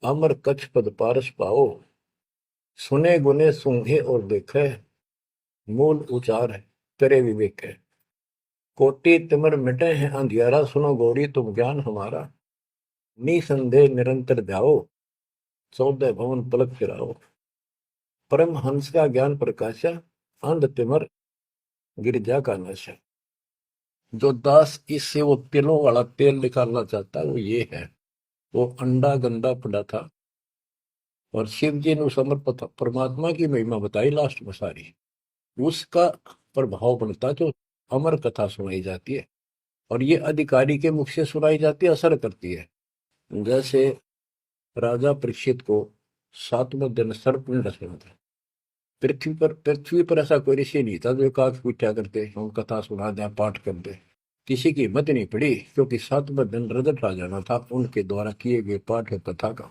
अमर कच्छ पद पारस पाओ, सुने गुने सूंघे और देखे, मूल उचार है करे विवेक है, कोटि तिमर मिटे हैं अंधियारा, सुनो गौरी तुम ज्ञान हमारा, निसंदेह निरंतर ध्याओ, 14 भवन पलक फिराओ, परम हंस का ज्ञान प्रकाशा, अंध तिमर गिरजा का नशा। जो दास इससे वो तिलों वाला तेल निकालना चाहता है वो ये है। वो अंडा गंदा पड़ा था, और शिव जी ने उस अमर परमात्मा की महिमा बताई लास्ट में सारी, उसका प्रभाव बनता जो अमर कथा सुनाई जाती है, और ये अधिकारी के मुख से सुनाई जाती है, असर करती है। जैसे राजा परीक्षित को 7वें दिन सर्प ने डसा था। पृथ्वी पर ऐसा कोई ऋषि नहीं था जो एकाक पूछा करते हम कथा सुना दें पाठ कर दे, किसी की हिम्मत नहीं पड़ी, क्योंकि 7वें दिन रजत आ जाना था उनके द्वारा किए गए पाठ कथा का।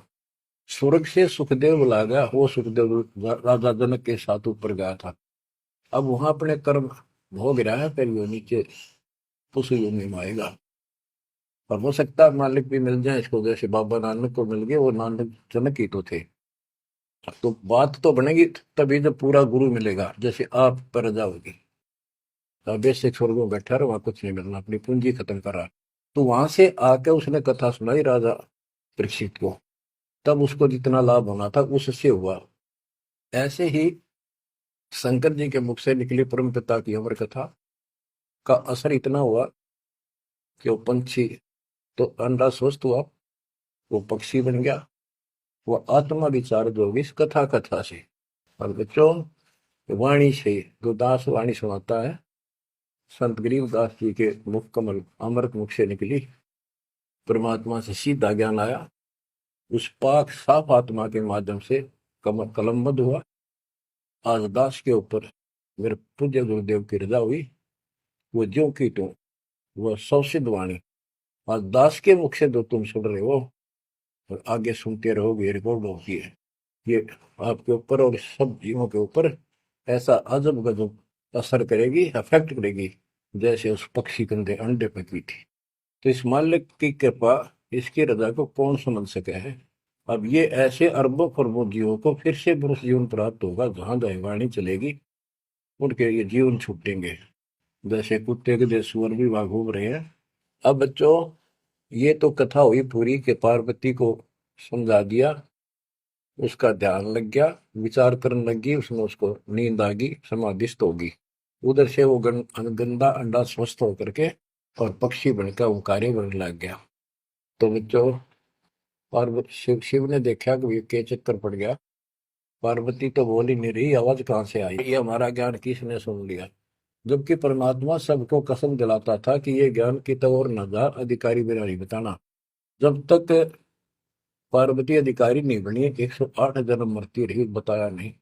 स्वर्ग से सुखदेव बुला गया, वो सुखदेव राजा जनक के साथ ऊपर गया था। अब वहां अपने कर्म भोग रहा है, फिर वो नीचे उस योनि में आएगा। और हो सकता है मालिक भी मिल जाए इसको, जैसे बाबा नानक को मिल गए, वो नानक जनक ही तो थे। तो बात तो बनेगी तभी जब पूरा गुरु मिलेगा, जैसे आप पर जाओगी। बेसिक स्वर्ग में बैठा रहा, वहां कुछ नहीं मिलना, अपनी पूंजी खत्म करा। तो वहां से आके उसने कथा सुनाई राजा परीक्षित को, तब उसको जितना लाभ होना था उससे हुआ। ऐसे ही शंकर जी के मुख से निकली परम पिता की अमर कथा का असर इतना हुआ कि वो पंछी तो अंडा स्वस्थ हुआ, वो पक्षी बन गया, वो आत्मा विचार जो होगी इस कथा कथा से। और बच्चों, वाणी से जो दास वाणी सुनाता है, संत गरीबदास जी के मुख कमल अमृत मुख से निकली, परमात्मा से सीधा ज्ञान आया, उस पाक साफ आत्मा के माध्यम से कमल कलमबद्ध हुआ। आज दास के ऊपर मेरे पूज्य गुरुदेव की रजा हुई, वो ज्यों की त्यों, वह सौसिद्ध वाणी आज दास के मुख से जो तुम सुन रहे हो और आगे सुनते रहोगे, रिकॉर्ड होती है, ये आपके ऊपर और सब जीवों के ऊपर ऐसा अजब गजब असर करेगी, अफेक्ट करेगी, जैसे उस पक्षी कंधे अंडे पे की थी। तो इस मालिक की कृपा, इसकी रजा को कौन समझ सके है। अब ये ऐसे अरबों खरबों जीवों को फिर से पुरुष जीवन प्राप्त होगा, जहां दैवाणी चलेगी उनके ये जीवन छूटेंगे, जैसे कुत्ते के जैसे सुअर भी वहां घूम रहे हैं। अब बच्चों, ये तो कथा हुई पूरी के पार्वती को समझा दिया, उसका ध्यान लग गया, विचार करने लगी, उसमें उसको नींद आ गई, समाधिस्थ होगी। उधर से वो गंदा अंडा स्वस्थ होकर के और पक्षी बनकर ओंकारे बनने लग गया। तो बच्चों, पार्वती शिव ने देखा कि ये के चक्कर पड़ गया, पार्वती तो बोल ही नहीं रही, आवाज कहाँ से आई, ये हमारा ज्ञान किसने सुन लिया। जबकि परमात्मा सबको कसम दिलाता था कि ये ज्ञान की तो और न जा, अधिकारी बिना नहीं बताना। जब तक पार्वती अधिकारी नहीं बनी 108 जन्म मरती रही, बताया नहीं।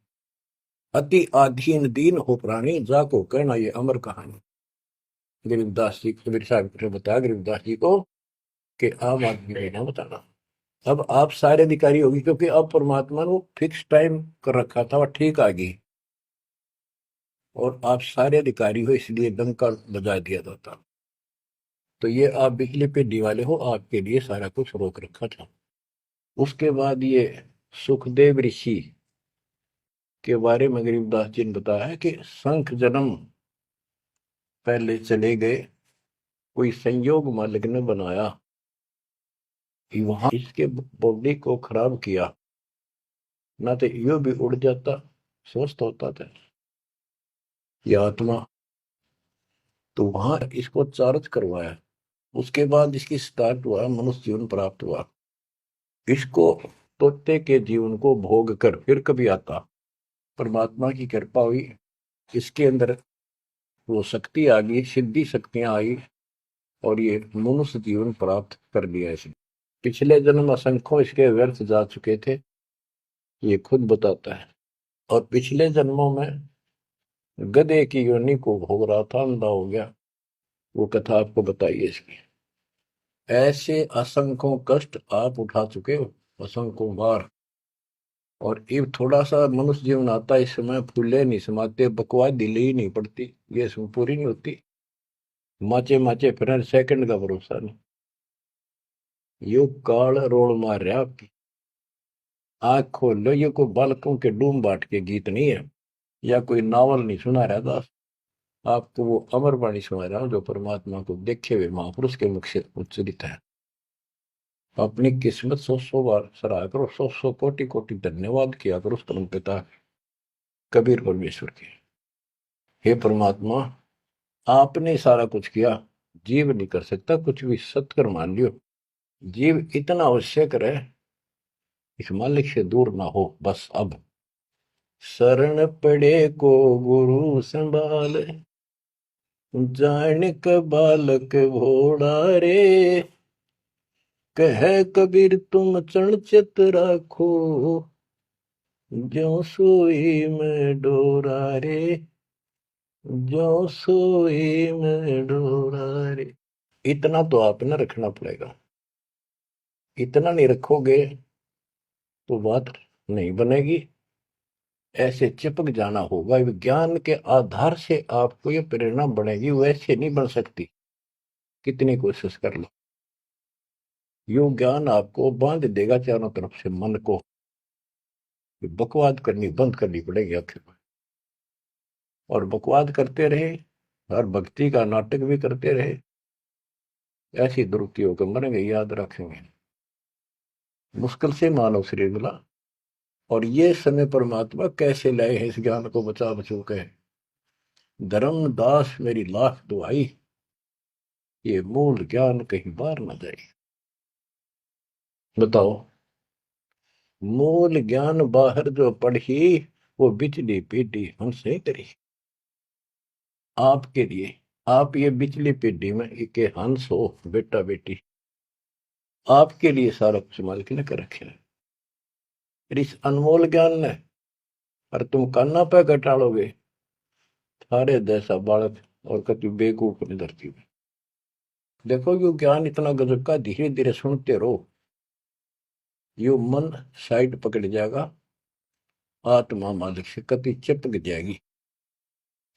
अति आधीन दीन हो प्राणी, जाको कहना ये अमर कहानी। गरीबदास जी कबीर साहब ने बताया गरीबदास जी को कि आम आदमी को ना बताना। अब आप सारे अधिकारी होगी, क्योंकि अब परमात्मा ने फिक्स टाइम कर रखा था, वह ठीक आ गई, और आप सारे अधिकारी हो, इसलिए डंका बजा दिया जाता। तो ये आप बिजली पे दीवाले हो, आपके लिए सारा कुछ रोक रखा था। उसके बाद ये सुखदेव ऋषि के बारे में गरीबदास जी ने बताया है कि शंख जन्म पहले चले गए, कोई संयोग मालिक ने बनाया कि वहां इसके बॉडी को खराब किया, ना तो यो भी उड़ जाता, स्वस्थ होता था ये आत्मा। तो वहां इसको चार्ज करवाया, उसके बाद इसकी स्टार्ट हुआ, मनुष्य जीवन प्राप्त हुआ। इसको तोते के जीवन को भोग कर फिर कभी आता, परमात्मा की कृपा हुई, इसके अंदर वो शक्ति आ गई, सिद्धि शक्तियां आई, और ये मनुष्य जीवन प्राप्त कर लिया इसने। पिछले जन्म असंख्यों इसके व्यर्थ जा चुके थे, ये खुद बताता है। और पिछले जन्मों में गधे की योनि को भोग रहा था, अंधा हो गया। वो कथा आपको बताइए इसकी। ऐसे असंख्यों कष्ट आप उठा चुके हो, असंख्यों बार। और ये थोड़ा सा मनुष्य जीवन आता है, इस समय फूले नहीं समाते, बकवास दिले ही नहीं पड़ती, ये इसमें पूरी नहीं होती। माचे माचे फिर सेकंड का भरोसा नहीं। यो काल रोल मार रहा आपकी। आंख खोल लो, ये कोई बालकों के डूम बाट के गीत नहीं है, या कोई नावल नहीं सुना रहा दास। आपको वो अमर वाणी सुना रहा हूं, जो परमात्मा को देखे हुए महापुरुष के मुख से उच्चरित है। अपनी किस्मत सौ सौ बार सराहा करो, सौ सौ कोटि कोटि धन्यवाद किया करो उस परम पिता कबीर परमेश्वर के। हे परमात्मा, आपने सारा कुछ किया, जीव नहीं कर सकता कुछ भी, सत्कर मान लियो। जीव इतना अवश्य करे, इस मालिक से दूर ना हो बस। अब शरण पड़े को गुरु संभाल, जानिक बालक भोड़ा रे, कह कबीर तुम चरण चित राखो, ज्यों सोई में डोरा रे, ज्यों सोई में डोरा रे। इतना तो आप न रखना पड़ेगा। इतना नहीं रखोगे तो बात नहीं बनेगी। ऐसे चिपक जाना होगा, विज्ञान के आधार से आपको ये प्रेरणा बनेगी, वैसे नहीं बन सकती, कितनी कोशिश कर लो। यो ज्ञान आपको बांध देगा चारों तरफ से मन को। बकवाद करनी बंद करनी पड़ेगी आखिर में। और बकवाद करते रहे और भक्ति का नाटक भी करते रहे, ऐसी दुरुक्ति होकर मरेंगे, याद रखेंगे। मुश्किल से मानव शरीर मिला, और ये समय परमात्मा कैसे लाए हैं इस ज्ञान को बचा बचो के। धर्मदास मेरी लाख दुआई, ये मूल ज्ञान कहीं बाहर न जाए। बताओ, मूल ज्ञान बाहर जो पढ़ी, वो बिजली पीढ़ी हमसे करी। आपके लिए, आप ये बिजली पीढ़ी में एक हंस हो, बेटा बेटी, आपके लिए सारा कुछ मालिक ने कर रखे है। इस अनमोल ज्ञान ने, और तुम कान्ना पे घटाड़ोगे, थारे जैसा बालक और कति बेवकूफ ने धरती में। देखो यो ज्ञान इतना गजब का, धीरे धीरे सुनते रहो, यो मन साइड पकड़ जाएगा, आत्मा मालिक से कति चिपक जाएगी।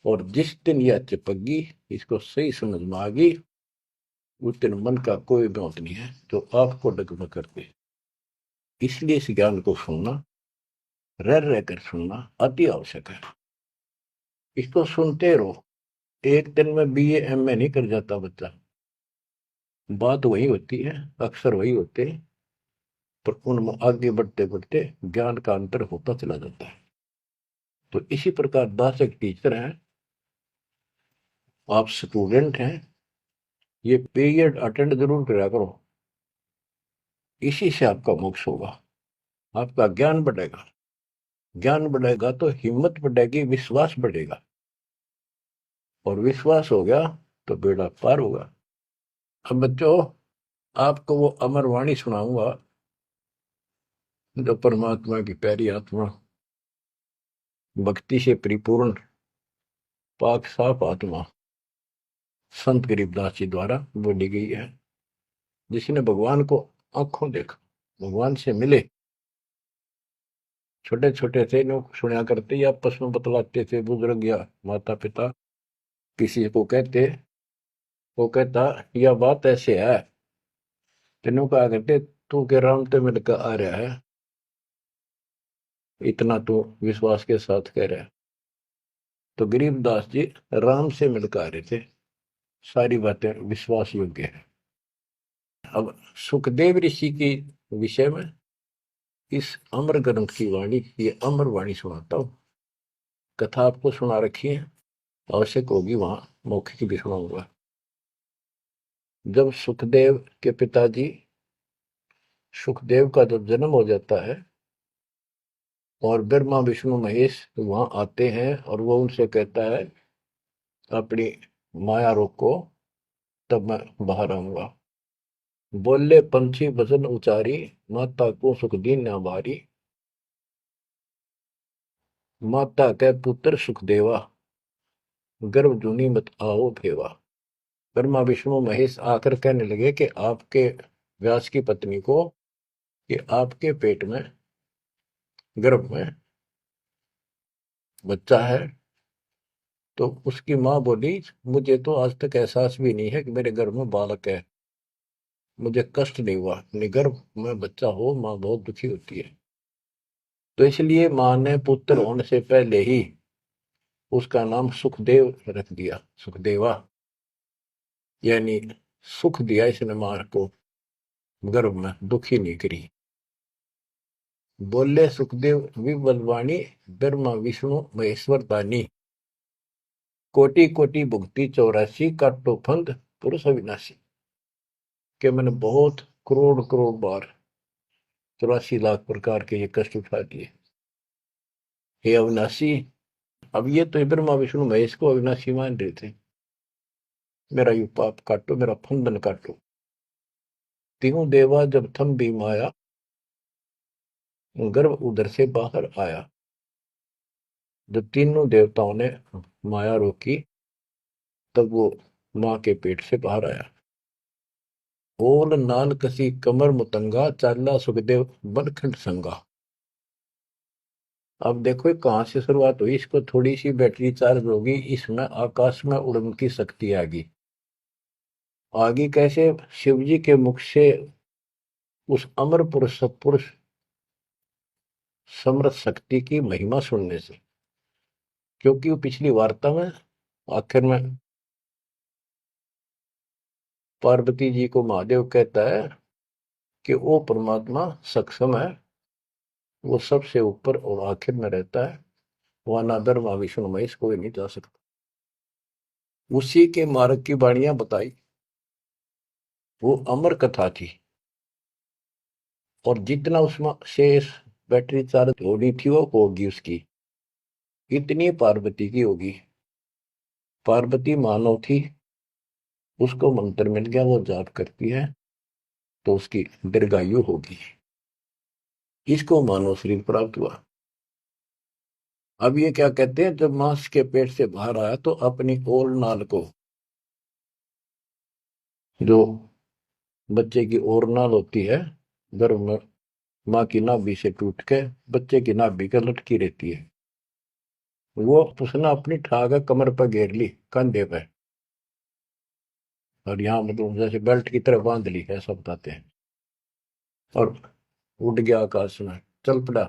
और जिस दिन यह चिपकी, इसको सही समझ में आ गई, उस दिन मन का कोई बात नहीं है जो आपको डगमग करते। इसलिए इस ज्ञान को सुनना, रह रह कर सुनना अति आवश्यक है। इसको सुनते रहो। एक दिन में बीए एमए नहीं कर जाता बच्चा, बात वही होती है, अक्सर वही होते हैं, पर उनमें आगे बढ़ते बढ़ते ज्ञान का अंतर होता चला जाता है। तो इसी प्रकार दास एक टीचर है, आप स्टूडेंट हैं, ये पीरियड अटेंड जरूर करा करो। इसी से आपका मोक्ष होगा, आपका ज्ञान बढ़ेगा। ज्ञान बढ़ेगा तो हिम्मत बढ़ेगी, विश्वास बढ़ेगा, और विश्वास हो गया तो बेड़ा पार होगा। अब बच्चों, आपको वो अमर वाणी सुनाऊंगा, जो परमात्मा की प्यारी आत्मा, भक्ति से परिपूर्ण पाक साफ आत्मा संत गरीबदास जी द्वारा बोली गई है, जिसने भगवान को आंखों देखा, भगवान से मिले। छोटे छोटे थे लोग, सुना करते या आपस में बतलाते थे, बुजुर्ग या माता पिता किसी को कहते, वो कहता यह बात ऐसे है, तेनों कहा करते तू के राम तो मिलकर आ रहा है, इतना तो विश्वास के साथ कह रहा है। तो गरीबदास जी राम से मिलकर आ रहे थे, सारी बातें विश्वास योग्य है। अब सुखदेव ऋषि के विषय में इस अमर ग्रंथ की वाणी, ये अमर वाणी सुनाता हूँ। कथा आपको सुना रखी है, आवश्यक होगी वहां मौखिक भी सुनाऊंगा। जब सुखदेव के पिताजी सुखदेव का जब जन्म हो जाता है और ब्रह्मा विष्णु महेश वहां आते हैं और वो उनसे कहता है अपनी माया रोको, तब मैं बाहर आऊंगा। बोले पंछी भजन उचारी, माता को सुख दीन न बारी। माता के पुत्र सुखदेवा, गर्भ जूनी मत आओ भेवा। ब्रह्मा विष्णु महेश आकर कहने लगे कि आपके व्यास की पत्नी को, कि आपके पेट में, गर्भ में बच्चा है। तो उसकी माँ बोली, मुझे तो आज तक एहसास भी नहीं है कि मेरे गर्भ में बालक है, मुझे कष्ट नहीं हुआ। गर्भ में बच्चा हो माँ बहुत दुखी होती है। तो इसलिए माँ ने पुत्र होने से पहले ही उसका नाम सुखदेव रख दिया, सुखदेवा। यानी सुख दिया इसने माँ को, गर्भ में दुखी नहीं करी। बोले सुखदेव विबलवाणी, ब्रह्मा विष्णु महेश्वर दानी। कोटि कोटि भुक्ति 84, काटो फंद पुरुष अविनाशी। कि मैंने बहुत करोड़ करोड़ बार 84 लाख प्रकार के ये कष्ट उठा दिए, हे अविनाशी। अब ये तो ब्रह्मा विष्णु महेश को अविनाशी मान रहे थे। मेरा यू पाप काटो, मेरा फंदन काटो। तीनों देवा जब थम भी माया, गर्भ उधर से बाहर आया। जब तीनों देवताओं ने माया रोकी, तब वो माँ के पेट से बाहर आया। ओल नाल कसी कमर मुतंगा, चाला सुखदेव बनखंड संगा। अब देखो कहां से शुरुआत हुई, इसको थोड़ी सी बैटरी चार्ज होगी, इसमें आकाश में उड़ने की शक्ति आगी। आगे कैसे? शिव जी के मुख से उस अमर पुरुष सत्पुरुष समर्थ शक्ति की महिमा सुनने से। क्योंकि वो पिछली वार्ता में आखिर में पार्वती जी को महादेव कहता है कि वो परमात्मा सक्षम है, वो सबसे ऊपर और आखिर में रहता है, वहां ना ब्रह्मा विष्णु महेश कोई नहीं जा सकता। उसी के मार्ग की वाणियां बताई, वो अमर कथा थी। और जितना उसमें शेष बैटरी चार्ज होनी थी वो होगी उसकी, इतनी पार्वती की होगी। पार्वती मानव थी, उसको मंत्र मिल गया, वो जाप करती है तो उसकी दीर्घायु होगी। इसको मानव शरीर प्राप्त हुआ। अब ये क्या कहते हैं, जब मांस के पेट से बाहर आया तो अपनी ओर नाल को, जो बच्चे की ओर नाल होती है गर्भ में, माँ की नाभि से टूट के बच्चे की नाभि के लटकी रहती है, वो उसने अपनी ठाक कमर पर घेर ली, कंधे पे, और यहाँ मतलब जैसे बेल्ट की तरह बांध ली, ऐसा बताते हैं। और उड़ गया आकाश में, चल पड़ा।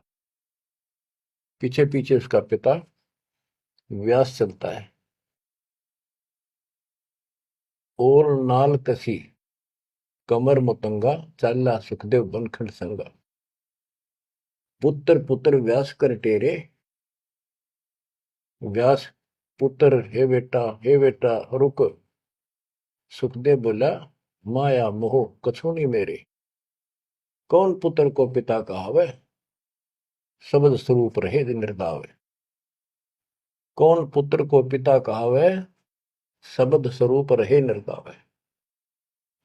पीछे पीछे उसका पिता व्यास चलता है। और नाल कसी कमर मुतंगा, चाला सुखदेव बनखंड संगा। पुत्र पुत्र व्यास कर टेरे, व्यास पुत्र, हे बेटा रुक। सुखदेव बोला, माया मोह कछु नहीं मेरे। कौन पुत्र को पिता कहावे, शब्द स्वरूप रहे निर्दावे। कौन पुत्र को पिता कहावे, शब्द स्वरूप रहे निर्दावे।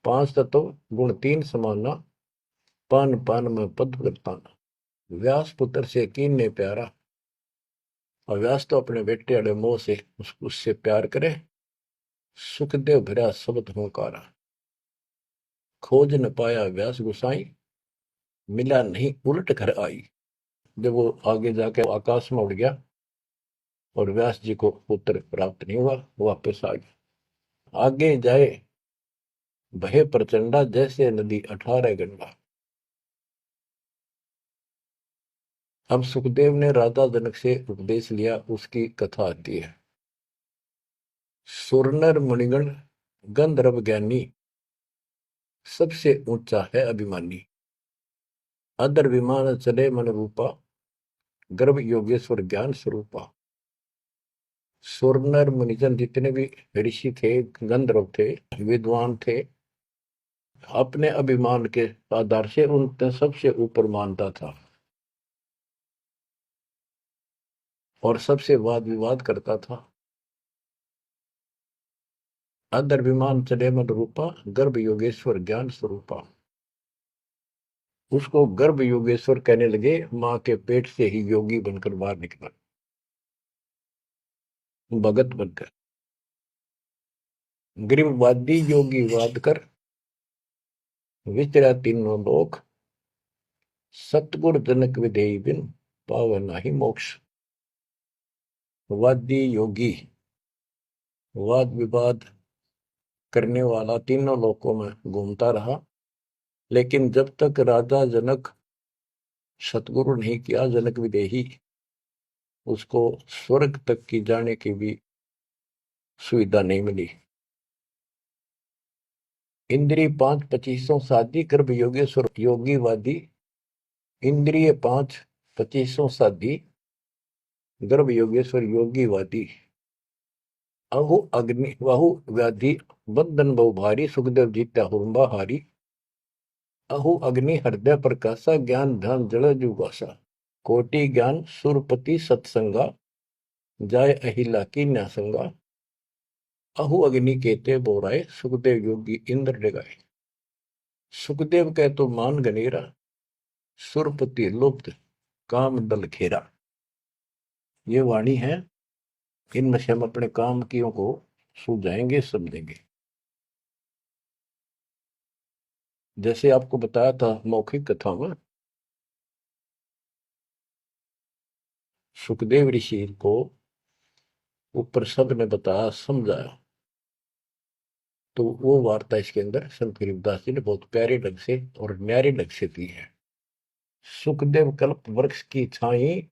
पांच तत्व गुण तीन समाना, पान पान में पद वर्ताना। व्यास पुत्र से कीन ने प्यारा, और व्यास तो अपने बेटे अड़े मोह से उससे प्यार करे। सुखदेव भरा शब्द होकारा, खोज न पाया व्यास गुसाई, मिला नहीं उलट घर आई। जब वो आगे जाके आकाश में उड़ गया और व्यास जी को पुत्र प्राप्त नहीं हुआ, वापस आ गया। आगे जाए भय प्रचंडा, जैसे नदी 18 गंडा। अब सुखदेव ने राजा जनक से उपदेश लिया, उसकी कथा आती है। सुरनर मणिगण गंधर्व ज्ञानी, सबसे ऊंचा है अभिमानी। अदर विमान चले मन रूपा, गर्भ योगेश्वर ज्ञान स्वरूपा। सुर नर मुनिजन जितने भी ऋषि थे, गंधर्व थे, विद्वान थे, अपने अभिमान के आधार से उन सबसे ऊपर मानता था और सबसे वाद विवाद करता था। अदर विमान चले मन रूपा, गर्भ योगेश्वर ज्ञान स्वरूपा। उसको गर्भ योगेश्वर कहने लगे, मां के पेट से ही योगी बनकर बाहर निकला, भगत बनकर। ग्रीववादी योगी वाद कर, विचरा तीनों लोक, सतगुर जनक विधेयी बिन, पावे नाही मोक्ष। वादी योगी वाद विवाद करने वाला तीनों लोकों में घूमता रहा, लेकिन जब तक राजा जनक सतगुरु नहीं किया, जनक विदेही, उसको स्वर्ग तक की जाने की भी सुविधा नहीं मिली। इंद्रिय 5 25 साधी, गर्भ योगेश्वर योगीवादी। इंद्रिय 5 25 साधी, गर्भ योगेश्वर योगीवादी। अहु अग्नि वाहु व्याधि, बंधन बहु भारी, सुखदेव जीत्या हुरंबा हारी। अहु अग्नि हृदय प्रकाशा, ज्ञान ध्यान जल जुगासा। कोटि ज्ञान सुरपति सत्संगा, जाय अहिला की न्यासंगा। अहु अग्नि केते बोराए, सुखदेव योगी इंद्र डगाए। सुखदेव कह तो मान गनेरा, सुरपति लुप्त काम दल खेरा। ये वाणी है, इनमें से हम अपने काम कियों को सुलझाएंगे, समझेंगे। जैसे आपको बताया था मौखिक कथा में, सुखदेव ऋषि को ऊपर सब ने बताया, समझाया, तो वो वार्ता इसके अंदर संत गरीबदास जी ने बहुत प्यारे ढंग से और न्यारे ढंग से दी है। सुखदेव कल्प वृक्ष की छाई,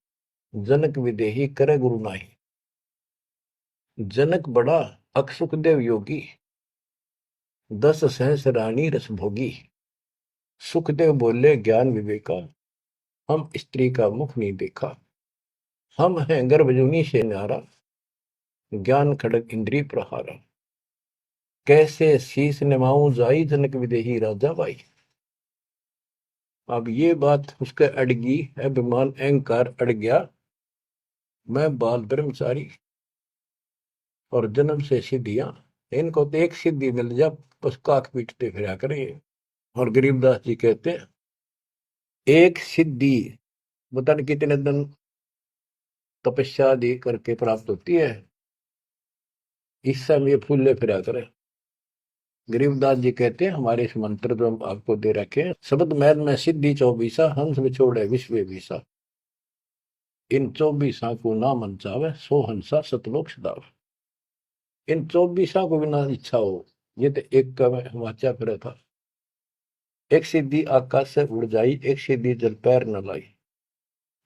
जनक विदेही करे गुरु नाही। जनक बड़ा अक सुखदेव योगी, 10 सहस रानी रस भोगी। सुखदेव बोले ज्ञान विवेका, हम स्त्री का मुख नहीं देखा। हम हैं गर्भजूनी से न्यारा, ज्ञान खड़ग इंद्रिय प्रहारा। कैसे शीस निमाऊं जाई, जनक विदेही राजा भाई। अब ये बात उसके अड़गी, अभिमान अहंकार अड़ गया। मैं बाल ब्रह्मचारी और जन्म से सिद्धियां, इनको तो एक सिद्धि मिल जा, बस काक पीटते फिरा करें। और गरीबदास जी कहते हैं, एक सिद्धि बता नहीं कितने दिन तपस्या आदि करके प्राप्त होती है, इस समय ये फूले फिरा करे। गरीबदास जी कहते हैं, हमारे इस मंत्र जो हम आपको दे रखे हैं, शब्द मैद में सिद्धि 24, हंस बिछोड़े विश्व विसा। इन 24 को ना मन चावे, सो हंसा सतलोक सदाव। इन 24 को बिना इच्छा हो, ये तो एक का मैं वाचा फिरा था। एक सिद्धि आकाश से उड़ जाई, एक सिद्धि जल पैर न लाई।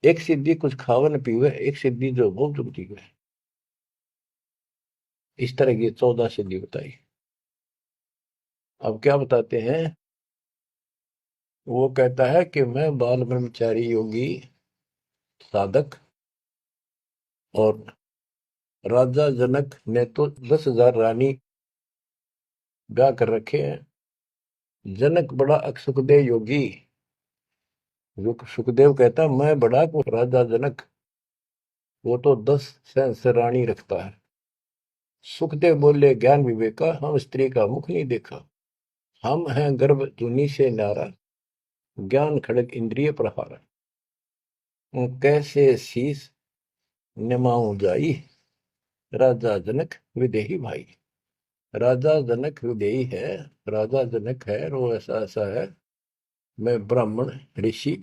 एक सिद्धि कुछ खावे न पीवे, एक सिद्धि जो बहुत चुकती है। इस तरह की 14 सिद्धि बताई। अब क्या बताते हैं, वो कहता है कि मैं बाल ब्रह्मचारी योगी साधक, और राजा जनक ने तो 10,000 रानी ब्याह कर रखे हैं। जनक बड़ा अक सुखदेव योगी। सुखदेव कहता है, मैं बड़ा को राजा जनक, वो तो 10 सहस्र से रानी रखता है। सुखदेव बोले ज्ञान विवेका, हम स्त्री का मुख नहीं देखा। हम हैं गर्भ जूनी से नारा, ज्ञान खड़ग इंद्रिय प्रहारा। कैसे शीस निमाऊं जाई, राजा जनक विदेही भाई। राजा जनक विदेही है, राजा जनक है, और वो ऐसा ऐसा है। मैं ब्राह्मण ऋषि,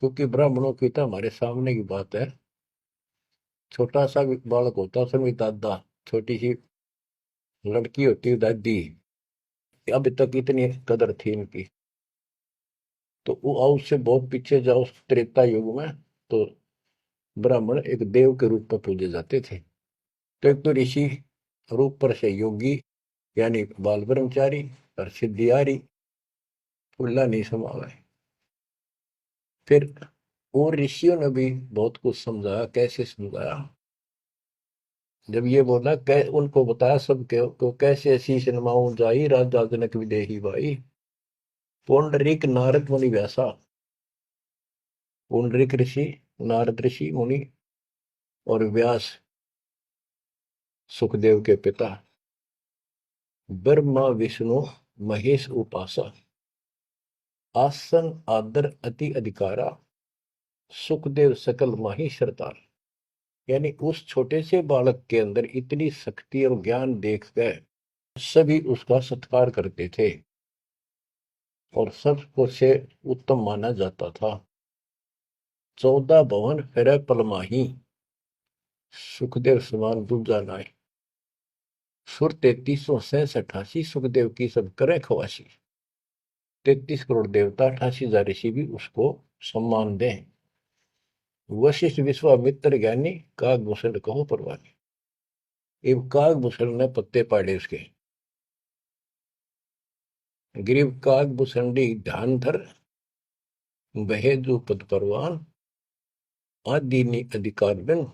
क्योंकि ब्राह्मणों की तो हमारे सामने की बात है। छोटा सा बालक होता, उसमें दादा, छोटी सी लड़की होती है दादी। अब तक इतनी कदर थी इनकी। तो वो उससे बहुत पीछे जाओ, त्रेता युग में तो ब्राह्मण एक देव के रूप में पूजे जाते थे। तो एक तो ऋषि रूप पर से योगी, यानी बाल ब्रह्मचारी, और सिद्धियारी फुल्ला नहीं समावे। फिर और ऋषियों ने भी बहुत कुछ समझाया। कैसे समझाया? जब ये बोला उनको बताया सब को कैसे शीश नमाऊं जाई राजा जनक विदेही भाई। पुंडरीक नारद मुनि व्यासा। पुंडरीक ऋषि, नारद ऋषि मुनि और व्यास सुखदेव के पिता, ब्रह्मा विष्णु महेश उपासा, आसन आदर अति अधिकारा, सुखदेव सकल माही सरदार। यानी उस छोटे से बालक के अंदर इतनी शक्ति और ज्ञान देख गए, सभी उसका सत्कार करते थे और सबको से उत्तम माना जाता था। 14 भवन फिर पलमाही, सुखदेव समान दूजा नाय। सुर 3368 सुखदेव की सब करे खवासी। 33 करोड़ देवता 88,000 ऋषि भी उसको सम्मान दें। वशिष्ठ विश्वामित्र ज्ञानी कागभूषण कहो परवानी। इब कागभूषण ने पत्ते पाड़े उसके। ग्रीव कागभूषणी ध्यान धर, बहेजु पद परवान, आदि अधिकार बिन,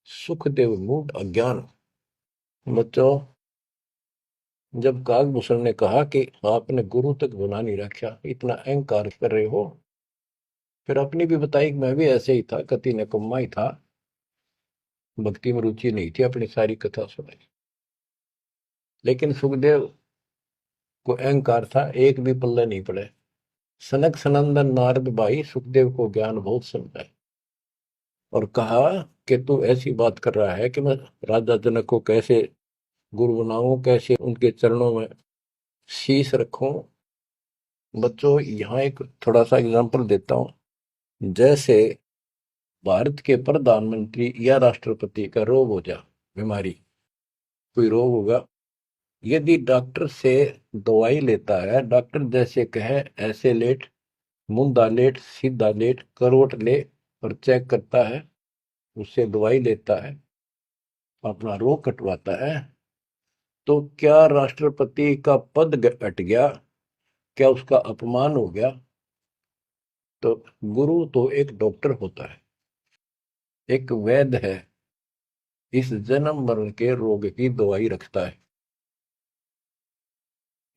सुखदेव मूड अज्ञान। बच्चों, जब कागभूषण ने कहा कि आपने गुरु तक बना नहीं रखा, इतना अहंकार कर रहे हो, फिर अपनी भी बताई कि मैं भी ऐसे ही था, कति निकम्मा ही था, भक्ति में रुचि नहीं थी, अपनी सारी कथा सुनाई। लेकिन सुखदेव को अहंकार था, एक भी पल्ले नहीं पड़े। सनक सनंदन नारद भाई सुखदेव को ज्ञान बहुत समझाए और कहा कि तू ऐसी बात कर रहा है कि मैं राजा जनक को कैसे गुरु बनाऊं, कैसे उनके चरणों में शीश रखूं। बच्चों, यहाँ एक थोड़ा सा एग्जांपल देता हूं। जैसे भारत के प्रधानमंत्री या राष्ट्रपति का रोग हो जा, बीमारी, कोई रोग होगा, यदि डॉक्टर से दवाई लेता है, डॉक्टर जैसे कहे ऐसे लेट, मुंदा लेट, सीधा लेट, करवट ले और चेक करता है, उससे दवाई लेता है, अपना रोग कटवाता है, तो क्या राष्ट्रपति का पद हट गया? क्या उसका अपमान हो गया? तो गुरु तो एक डॉक्टर होता है, एक वैद्य है, इस जन्म मरण के रोग की दवाई रखता है।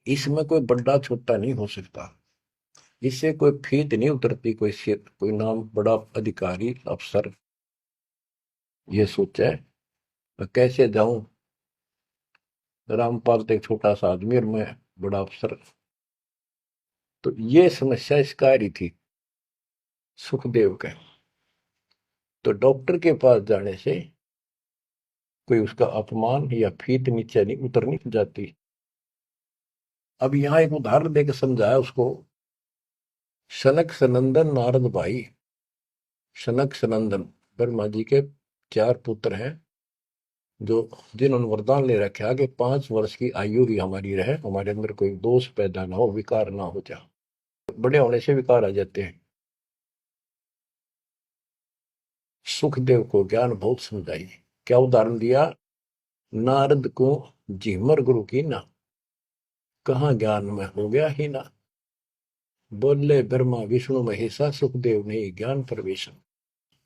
इसमें कोई बड़ा छोटा नहीं हो सकता, इससे कोई फीत नहीं उतरती। कोई नाम बड़ा अधिकारी अफसर ये सोचे कैसे जाऊं, रामपाल तो एक छोटा सा आदमी और मैं बड़ा अफसर। तो ये समस्या इसका रही थी सुखदेव के। तो डॉक्टर के पास जाने से कोई उसका अपमान या फीत नीचे नहीं उतरनी जाती। अब यहां एक उदाहरण देकर समझाया उसको। सनक सनंदन नारद भाई। सनक सनंदन ब्रह्मा जी के 4 पुत्र हैं, जो जिन्होंने वरदान ले रखा कि 5 वर्ष की आयु ही हमारी रहे, हमारे अंदर कोई दोष पैदा ना हो, विकार ना हो जा। बड़े होने से विकार आ जाते हैं। सुखदेव को ज्ञान बहुत समझाई। क्या उदाहरण दिया? नारद को झिमर गुरु की ना, कहाँ ज्ञान में हो गया ही ना। बोले ब्रह्मा विष्णु महेशा, सुखदेव ने ज्ञान प्रवेशन।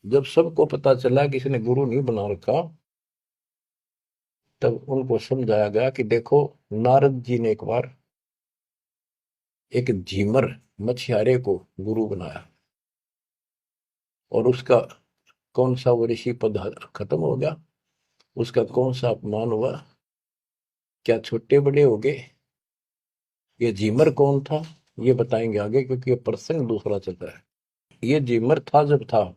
जब सबको पता चला कि इसने गुरु नहीं बना रखा, तब उनको समझाया गया कि देखो, नारद जी ने एक बार एक झीमर मछियारे को गुरु बनाया और उसका कौन सा वो ऋषि पद खत्म हो गया, उसका कौन सा अपमान हुआ? क्या छोटे बड़े हो गए? ये झीमर कौन था ये बताएंगे आगे, क्योंकि ये प्रसंग दूसरा चलता है। ये झीमर था जब था,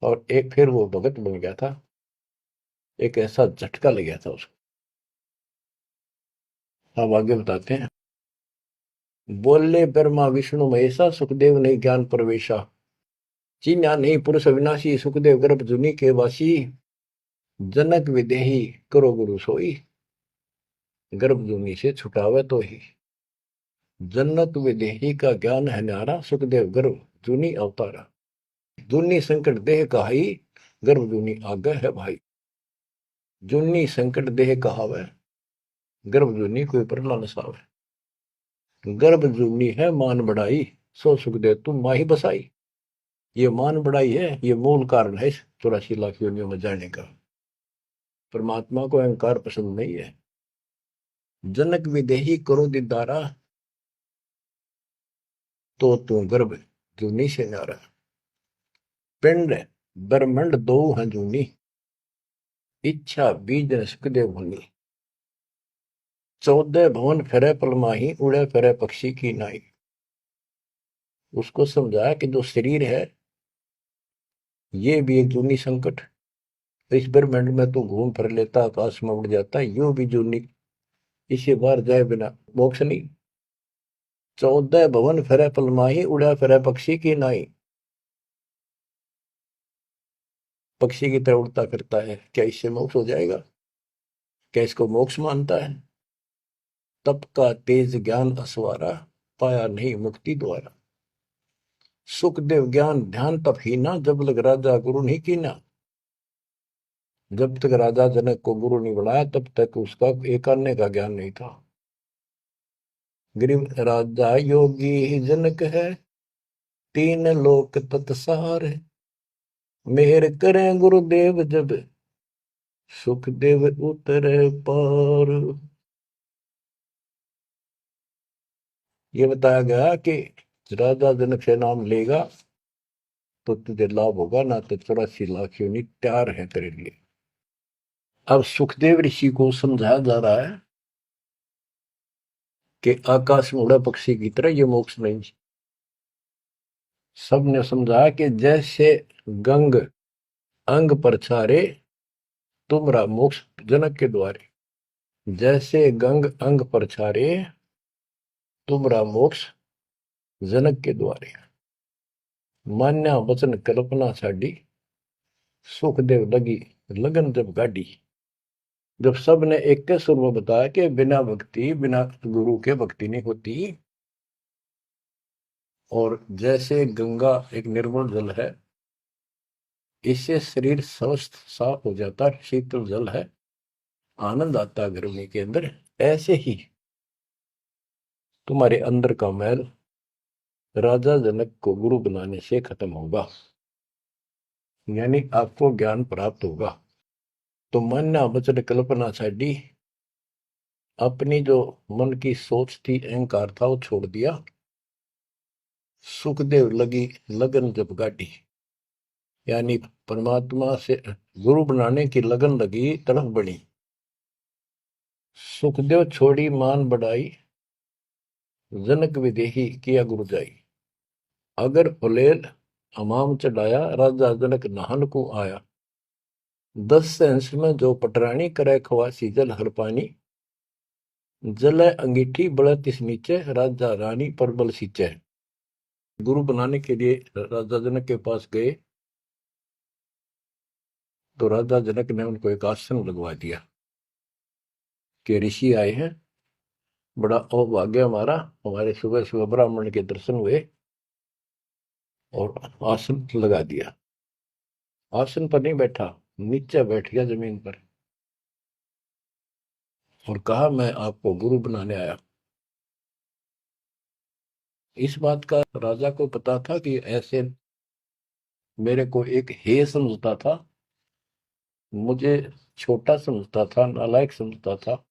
और एक फिर वो भगत बन गया था, एक ऐसा झटका लग गया था उसको। अब आगे बताते हैं। बोले ब्रह्मा विष्णु महेशा, सुखदेव ने ज्ञान प्रवेशा। चीन्या नहीं पुरुष अविनाशी, सुखदेव गर्भ जुनी के वासी। जनक विदेही करो गुरु सोई, गर्भ जूनी से छुटावे तो ही। जनक विदेही का ज्ञान है न्यारा, सुखदेव गर्भ जूनी अवतारा। जूनी संकट देह कहाई, गर्भ जूनी आगे है भाई। जूनी संकट देह कहावे, गर्भ जूनी कोई पर न नसावे। गर्भ जूनी है मान बढ़ाई, सो सुखदेव तुम माही बसाई। ये मान बढ़ाई है, ये मूल कारण है इस 84 लाख योनियों में जाने का। परमात्मा को अहंकार पसंद नहीं है। जनक विदेही करो दीदारा, तो तू गर्भ जूनी से नारा। पिंड ब्रह्मंड दो हैं जूनी, इच्छा बीज न सुखदेव भूनी। 14 भवन फिरे पलमाही, उड़े फिरे पक्षी की नाई। उसको समझाया कि जो शरीर है ये भी एक जूनी संकट। इस ब्रह्मांड में तो घूम फिर लेता, आकाश में उड़ जाता, यो भी जूनी, इसे बाहर जाए बिना मोक्ष नहीं। 14 भवन फिरे पलमाही, उड़ा फिरे पक्षी की नाई। पक्षी की तरह उड़ता फिरता है, क्या इससे मोक्ष हो जाएगा? क्या इसको मोक्ष मानता है? तप का तेज ज्ञान असवारा, पाया नहीं मुक्ति द्वारा। सुखदेव ज्ञान ध्यान तप ही ना, जब लग राजा गुरु नहीं कीना। जब तक राजा जनक को गुरु नहीं बनाया तब तक उसका एक अन्य का ज्ञान नहीं था। गरीब राजा योगी ही जनक है, तीन लोक तत्सार है। मेहर करें गुरुदेव जब, सुखदेव उतरे पार। ये बताया गया कि राजा जनक से नाम लेगा तो तुझे लाभ होगा, ना तो 84 लाख योनि तैयार है तेरे लिए। अब सुखदेव ऋषि को समझाया जा रहा है कि आकाश में उड़ा पक्षी की तरह ये मोक्ष नहीं। सबने समझाया कि जैसे गंग अंग पर छारे, तुमरा मोक्ष जनक के द्वारे। जैसे गंग अंग पर छारे, तुमरा मोक्ष जनक के द्वारे। मान्या वचन कल्पना छाड़ी, सुखदेव लगी लगन जब गाड़ी। जब सब ने एक के सुर में बताया कि बिना भक्ति, बिना गुरु के भक्ति नहीं होती। और जैसे गंगा एक निर्मल जल है, इससे शरीर स्वस्थ साफ हो जाता, शीतल जल है, आनंद आता गर्मी के अंदर। ऐसे ही तुम्हारे अंदर का मैल राजा जनक को गुरु बनाने से खत्म होगा, यानी आपको ज्ञान प्राप्त होगा। तो मान्या वचन कल्पना छाड़ी, अपनी जो मन की सोच थी, अहंकार था, वो छोड़ दिया। सुखदेव लगी लगन जब गाड़ी, यानी परमात्मा से गुरु बनाने की लगन लगी, तड़फ बनी। सुखदेव छोड़ी मान बढ़ाई, जनक विदेही किया गुरु जाई। अगर फुलेल हमाम चढ़ाया, राजा जनक नहान को आया। 10 सेंस में जो पटरानी करे खवासी जल हर पानी। जल अंगीठी बड़ा तिस नीचे, राजा रानी पर बल सींचे। गुरु बनाने के लिए राजा जनक के पास गए तो राजा जनक ने उनको एक आसन लगवा दिया कि ऋषि आए हैं, बड़ा अभाग्य हमारा, हमारे सुबह सुबह ब्राह्मण के दर्शन हुए और आसन लगा दिया। आसन पर नहीं बैठा, नीचे बैठ गया जमीन पर और कहा मैं आपको गुरु बनाने आया। इस बात का राजा को पता था कि ऐसे मेरे को एक हे समझता था, मुझे छोटा समझता था, नालायक समझता था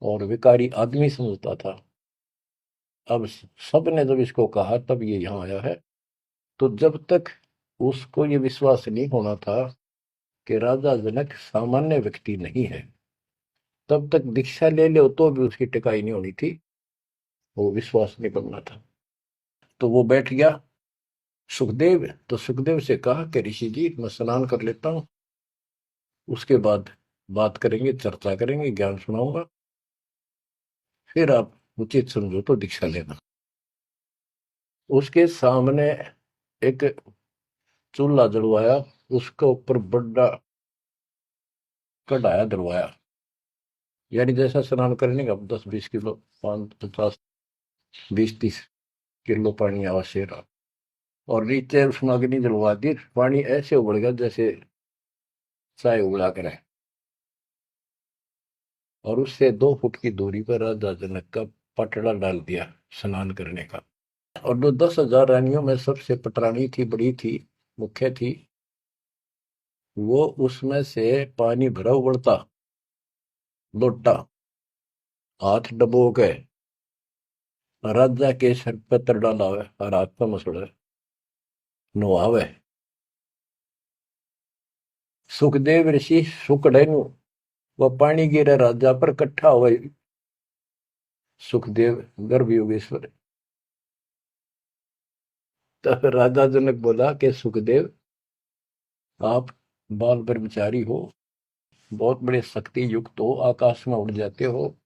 और विकारी आदमी समझता था। अब सब ने जब इसको कहा तब ये यहाँ आया है। तो जब तक उसको ये विश्वास नहीं होना था कि राजा जनक सामान्य व्यक्ति नहीं है, तब तक दीक्षा ले लो तो भी उसकी टिकाई नहीं होनी थी, वो विश्वास नहीं बनना था। तो वो बैठ गया सुखदेव। तो सुखदेव से कहा कि ऋषि जी मैं स्नान कर लेता हूं, उसके बाद बात करेंगे, चर्चा करेंगे, ज्ञान सुनाऊंगा, फिर आप उचित समझो तो दीक्षा लेना। उसके सामने एक चूल्हा जलवाया, उसके ऊपर बड़ा कढ़ाया डलवाया, यानी जैसा स्नान करने का 10-20 किलो, 5, 50, 20, 30 किलो पानी आवश्यक रहा। और नीचे उसमें अग्नि जलवा दी, पानी ऐसे उबल गया जैसे चाय उबला करे। और उससे 2 फुट की दूरी पर राजा जनक का पटड़ा डाल दिया स्नान करने का। और जो 10,000 रानियों में सबसे पटरानी थी, बड़ी थी, मुख्य थी, वो उसमें से पानी भरा उबलता लोटा हाथ डबो के राजा के सर पे तर डालावे और हाथ पे मसड़े नुआवे। सुखदेव ऋषि सुकड़े नु वह पानी गिरे राजा पर कट्ठा हुए। सुखदेव गर्भ योगेश्वर। तब राजा जनक बोला कि सुखदेव, आप बाल ब्रह्मचारी हो, बहुत बड़े शक्ति युक्त हो, आकाश में उड़ जाते हो,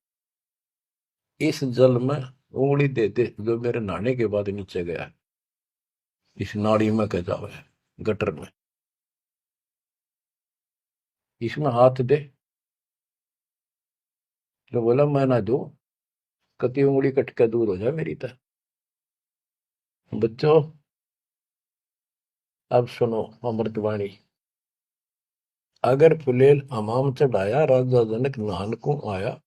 इस जल में उंगली दे दे जो मेरे नहाने के बाद नीचे गया है, इस नाड़ी में कह जावे गटर में, इसमें हाथ दे। तो बोला मैं ना दू, कति उंगली कट के दूर हो जाए मेरी तरह। बच्चों अब सुनो अमृतवाणी। अगर फुलेल हमाम चढ़ाया, राजा जनक नहान को आया,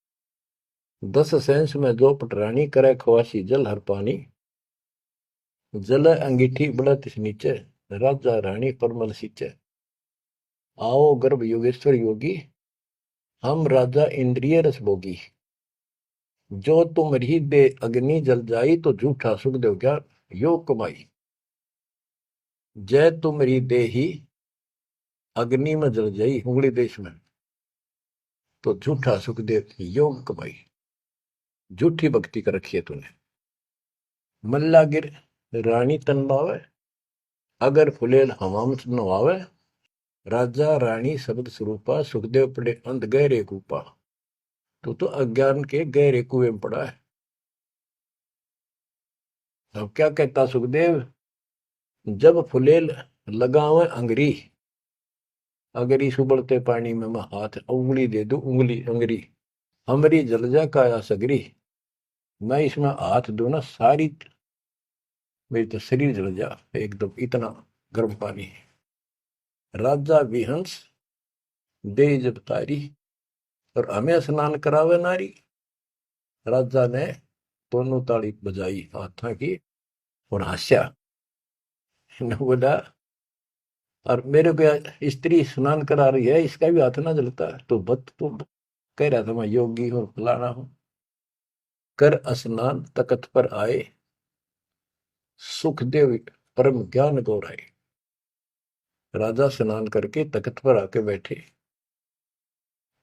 10 सेंस में जो पटरानी करे खवासी जल हर पानी, जल अंगीठी बढ़त नीचे, राजा रानी परमल सींचे। आओ गर्भ योगेश्वर योगी, हम राजा इंद्रिय रस भोगी, जो तुम रही दे अग्नि जल जाई, तो झूठा सुख देव क्या योग कमाई। जय तुम री दे ही अग्नि में जल जाई, उंगली देश में, तो झूठा सुख देव योग कमाई। झूठी भक्ति कर रखी है तूने। मल्ला गिर रानी तन बावे, अगर फुलेल हमाम नवावे, राजा रानी शब्द स्वरूपा, सुखदेव पड़े अंध गहरे कूपा। तो अज्ञान के गहरे कुएं में पड़ा है। अब क्या कहता सुखदेव, जब फुलेल लगावे अंगरी, अगर इस उबलते पानी में मैं हाथ उंगली दे दू, उंगली अंगरी हमरी जल जा काया सगरी, मैं इसमें हाथ दू ना, सारी मेरी तो शरीर जल जा एकदम, इतना गर्म पानी है। राजा विहंस दे जब तारी, और हमें स्नान करावे नारी। राजा ने दोनों ताली बजाई हाथा की और हंसा, न बोला और मेरे को स्त्री स्नान करा रही है, इसका भी हाथ ना जलता, तो बत तो कह रहा था मैं योगी हूं, फलाना हूं। कर स्नान तकत पर आए, सुखदेव परम ज्ञान गौराए। राजा स्नान करके तख्त पर आके बैठे,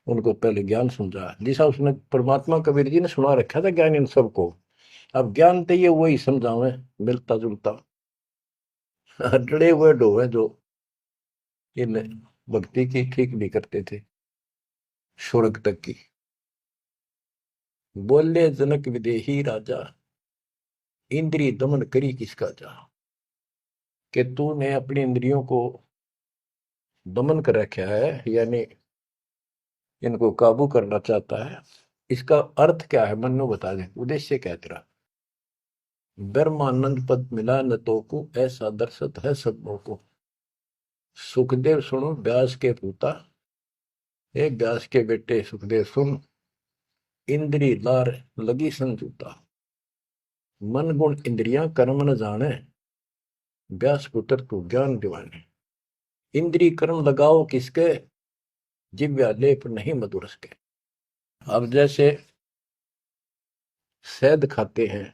उनको पहले ज्ञान समझा, जैसा उसने परमात्मा कबीर जी ने सुना रखा था ज्ञान इन सबको। अब ज्ञान तो ये वही समझावे, मिलता जुलता डरे हुए डोवे जो इन भक्ति की ठीक नहीं करते थे स्वर्ग तक की। बोले जनक विदेही राजा, इंद्रिय दमन करी किसका जा, कि तूने अपनी इंद्रियों को दमन कर रखा है, यानी इनको काबू करना चाहता है। इसका अर्थ क्या है, मन्नो बता दे, उद्देश्य क्या है तेरा। ब्रह्मानंद पद मिला न तो को, ऐसा दर्शत है सबों को। सुखदेव सुनो व्यास के पूता, एक व्यास के बेटे सुखदेव सुन, इंद्री लार लगी संजूता, मन गुण इंद्रियां कर्म न जाने, व्यास पुत्र तू ज्ञान दिवाने। इंद्री कर्म लगाओ किसके, जिव्या लेप नहीं मधुरस के। अब जैसे शहद खाते हैं,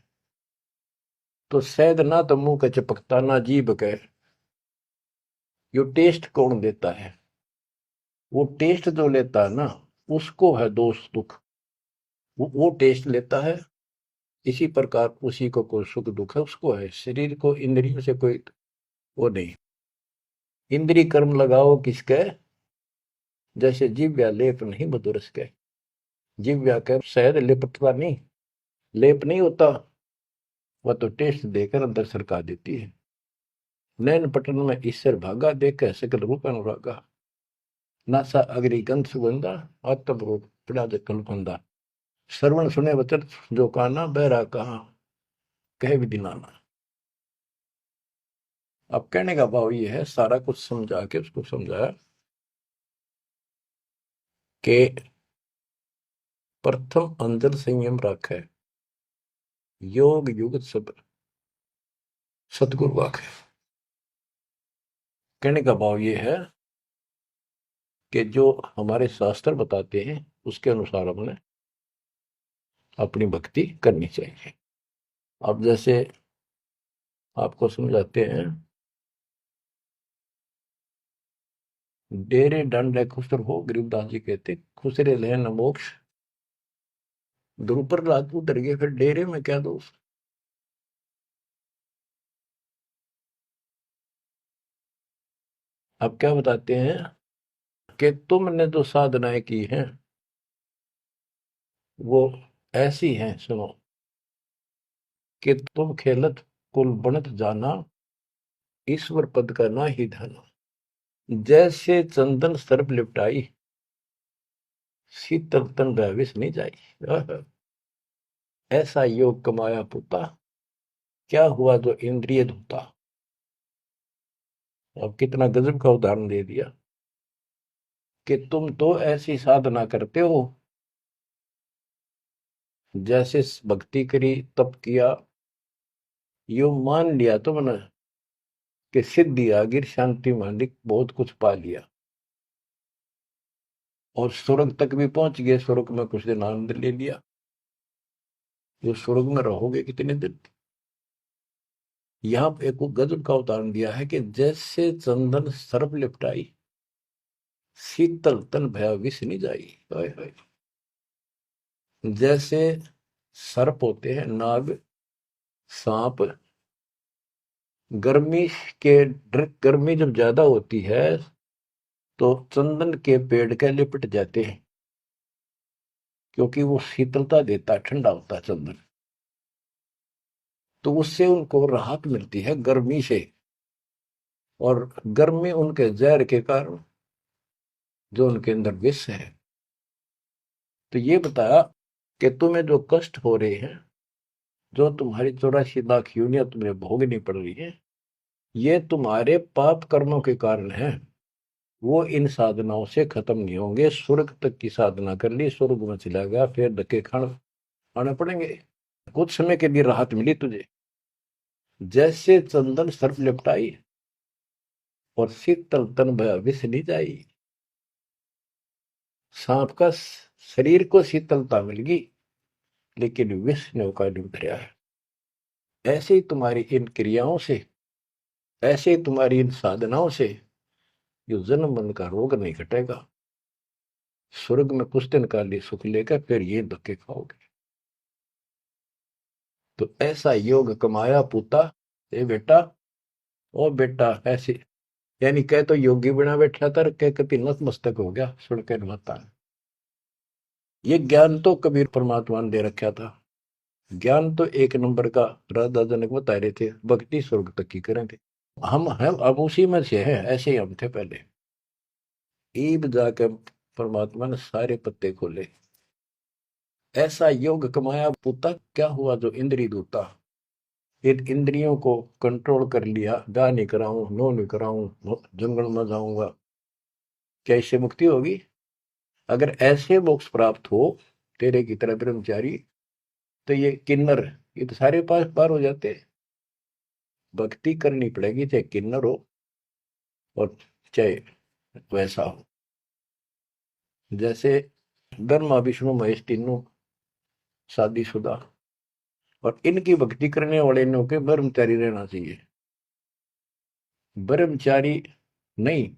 तो शहद ना तो मुंह के चिपकता ना जीभ के, यो टेस्ट कौन देता है, वो टेस्ट जो लेता है ना, उसको है दोष दुख, वो टेस्ट लेता है। इसी प्रकार उसी को कोई सुख दुख है, उसको है। शरीर को इंद्रियों से कोई वो नहीं। इंद्री कर्म लगाओ किसके, जैसे जिव्या लेप नहीं मधुरस के। जिव्या के शहद लिपटता नहीं, लेप नहीं होता, वह तो टेस्ट देकर अंदर सरका देती है। नैन पटन में ईश्वर भागा, देखे सकल रूप अनुरागा, नासा अग्रि गंध सुगंधा, आत्मरूप पिड़ा कलफंदा। श्रवण सुने वचन जो काना, बहरा कहा कहे विधि नाना। अब कहने का भाव ये है, सारा कुछ समझा के उसको समझाया कि प्रथम अंदर संयम रखे, योग युग सब सतगुरु वाक्य। कहने का भाव ये है कि जो हमारे शास्त्र बताते हैं उसके अनुसार हमने अपनी भक्ति करनी चाहिए। अब जैसे आपको समझाते हैं, डेरे दंड खुसर हो, गरीबदास जी कहते खुसरे ले न मोक्ष। ध्रुव रात उतर गए, फिर डेरे में क्या दोष। अब क्या बताते हैं कि तुमने जो साधनाएं की हैं वो ऐसी हैं, सुनो, कि तुम खेलत कुल बनत जाना, ईश्वर पद का ना ही धना। जैसे चंदन सर्प लिपटाई, शीतल तन भविष्य नहीं जाई। ऐसा योग कमाया पुता, क्या हुआ जो इंद्रिय धूता। अब कितना गजब का उदाहरण दे दिया कि तुम तो ऐसी साधना करते हो, जैसे भक्ति करी, तप किया, यो मान लिया तुमने कि सिद्धि आ गिर, शांति मालिक, बहुत कुछ पा लिया और स्वर्ग तक भी पहुंच गए। स्वर्ग में कुछ दिन आनंद ले लिया। जो स्वर्ग में रहोगे कितने दिन। यहां पे एक गजब का उदाहरण दिया है कि जैसे चंदन सर्प लिपटाई, शीतल तन भया विष नहीं जाई। हाय हाय। जैसे सर्प होते हैं, नाग, सांप, गर्मी के गर्मी जब ज्यादा होती है तो चंदन के पेड़ के लिपट जाते हैं, क्योंकि वो शीतलता देता है, ठंडा होता है चंदन। तो उससे उनको राहत मिलती है गर्मी से, और गर्मी उनके जहर के कारण जो उनके अंदर विष है। तो ये बताया कि तुम्हें जो कष्ट हो रहे हैं, जो तुम्हारी 84 लाख यूनियन तुम्हें भोगनी पड़ रही है, ये तुम्हारे पाप कर्मों के कारण है। वो इन साधनाओं से खत्म नहीं होंगे। स्वर्ग तक की साधना कर ली, स्वर्ग में चला गया, फिर धक्के खाने पड़ेंगे। कुछ समय के लिए राहत मिली तुझे, जैसे चंदन सर्प लिपटाई और शीतल तन भया विष नहीं जाई। सांप का शरीर को शीतलता मिल गई, लेकिन विष ने उका नहीं उतरा है। ऐसे ही तुम्हारी इन क्रियाओं से, ऐसे ही तुम्हारी इन साधनाओं से जो जन्म मन का रोग नहीं घटेगा। स्वर्ग में कुछ दिन का लिए सुख लेकर फिर ये धक्के खाओगे। तो ऐसा योग कमाया पूता, ए बेटा, ओ बेटा ऐसे, यानी कह तो योगी बना बैठा था, कह कति नतमस्तक हो गया सुनकर माता। ये ज्ञान तो कबीर परमात्मा ने दे रखा था। ज्ञान तो एक नंबर का राधा जनक बता रहे थे, भक्ति स्वर्ग तक की करें थे। हम हैं अब उसी में से हैं, ऐसे ही हम थे पहले। ईब जाकर परमात्मा ने सारे पत्ते खोले। ऐसा योग कमाया पुता, क्या हुआ जो इंद्रिय दूता। इन इंद्रियों को कंट्रोल कर लिया, गा नहीं कराऊं, नो नहीं कराऊं, जंगल में जाऊंगा, क्या इससे मुक्ति होगी। अगर ऐसे मोक्ष प्राप्त हो तेरे की तरह ब्रह्मचारी, तो ये किन्नर, ये तो सारे पास पार हो जाते। भक्ति करनी पड़ेगी, चाहे किन्नर हो और चाहे वैसा हो। जैसे ब्रह्मा विष्णु महेश तीनों शादीशुदा, और इनकी भक्ति करने वाले इनों के ब्रह्मचारी रहना चाहिए। ब्रह्मचारी नहीं,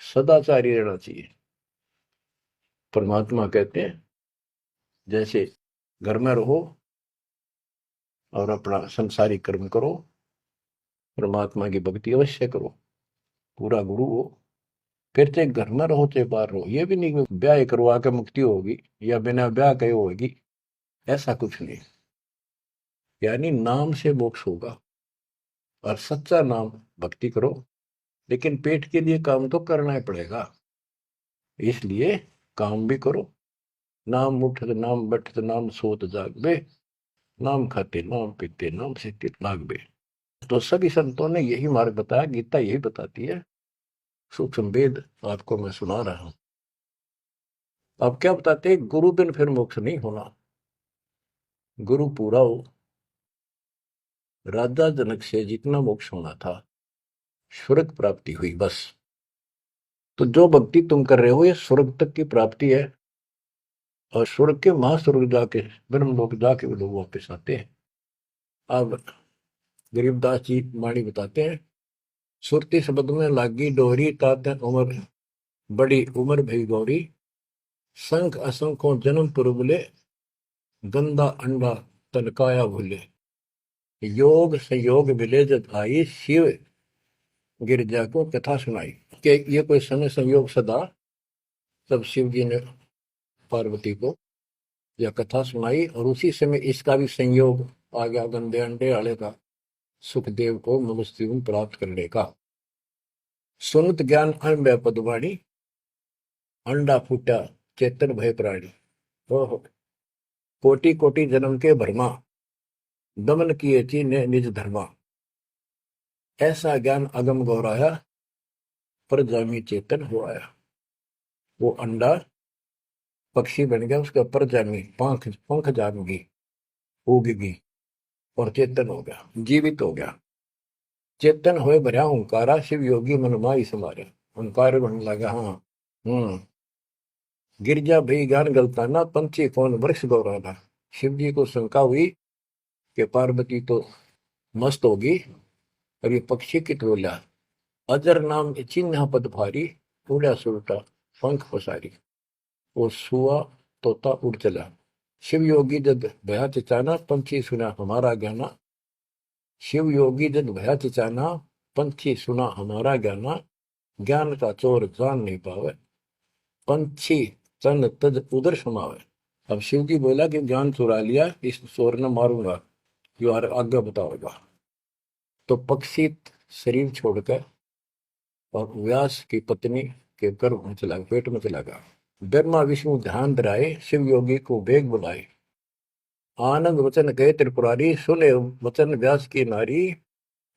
सदाचारी रहना चाहिए। परमात्मा कहते हैं जैसे घर में रहो और अपना संसारिक कर्म करो, परमात्मा की भक्ति अवश्य करो, पूरा गुरु हो। फिर चाहे घर में रहो चाहे बाहर रहो, ये भी नहीं कि ब्याह करवा के मुक्ति होगी या बिना ब्याह के होगी, ऐसा कुछ नहीं। यानी नाम से मोक्ष होगा, और सच्चा नाम भक्ति करो, लेकिन पेट के लिए काम तो करना ही पड़ेगा। इसलिए काम भी करो। नाम उठत नाम बैठत नाम सोत जागबे, नाम खाते नाम पीते नाम से लागबे। तो सभी संतों ने यही मार्ग बताया, गीता यही बताती है। सूक्ष्म वेद आपको मैं सुना रहा हूं। अब क्या बताते हैं, गुरु बिन फिर मोक्ष नहीं होना। गुरु पूरा हो, राजा जनक से जितना मोक्ष होना था, स्वर्ग प्राप्ति हुई बस। तो जो भक्ति तुम कर रहे हो ये स्वर्ग तक की प्राप्ति है, और स्वर्ग के महास्वर्ग जाके, ब्रह्मलोक जाके वो लोग वापस आते हैं। अब गरीबदास जी वाणी बताते हैं, सुरती शब्द में लागी डोरी, तात उम्र बड़ी उम्र भई गौरी, संख असंखों जन्म पुरबले, गंदा अंडा तनकाया भूले, योग संयोग मिले जब आई, शिव गिरजा को कथा सुनाई। कि ये कोई समय संयोग सदा, तब शिव जी ने पार्वती को यह कथा सुनाई, और उसी समय इसका भी संयोग आ गया, गंदे अंडे वाले का, सुखदेव को मनुष्य प्राप्त करने का। सुनत ज्ञान अन पदवाणी, अंडा फूटा चेतन भय प्राणी। ओहो, कोटि कोटि जन्म के भरमा, दमन किए थी ने निज धर्मा, ऐसा ज्ञान अगम गौराया, पर जामी चेतन हो आया। वो अंडा पक्षी बन गया, उसके ऊपर जामी पंख पंख जाम गई, उगगी, और चेतन हो गया, जीवित हो गया। चेतन होए भरा ओंकारा, शिव योगी मन माई समारे। ओंकार बनने लगा। हाँ। गिरजा भई ज्ञान गलताना, पंछी कौन वृक्ष गौराना। शिव जी को शंका हुई कि पार्वती तो मस्त होगी, और ये पक्षी कित बोला। अजर नाम चिन्ह पद भारी, उड़ा सुलटा पंख पसारी। वो सुआ तोता उड़ चला। शिव योगी जद भया चिचाना, पंछी सुना हमारा ज्ञाना। शिव योगी जद भया चिचाना, पंछी सुना हमारा ज्ञाना। ज्ञान का चोर जान नहीं पावे, पंछी तन तज उदर समावे। अब शिव जी बोला कि ज्ञान चुरा लिया, इस चोर ने मारूंगा, जो आगे बताओगा। तो पक्षी शरीर छोड़कर और व्यास की पत्नी के गर्भ में चला, पेट में चला गया। ब्रह्मा विष्णु ध्यान धराए, शिव योगी को बेग बुलाए। आनंद वचन गए त्रिपुरारी, सुने वचन व्यास की नारी।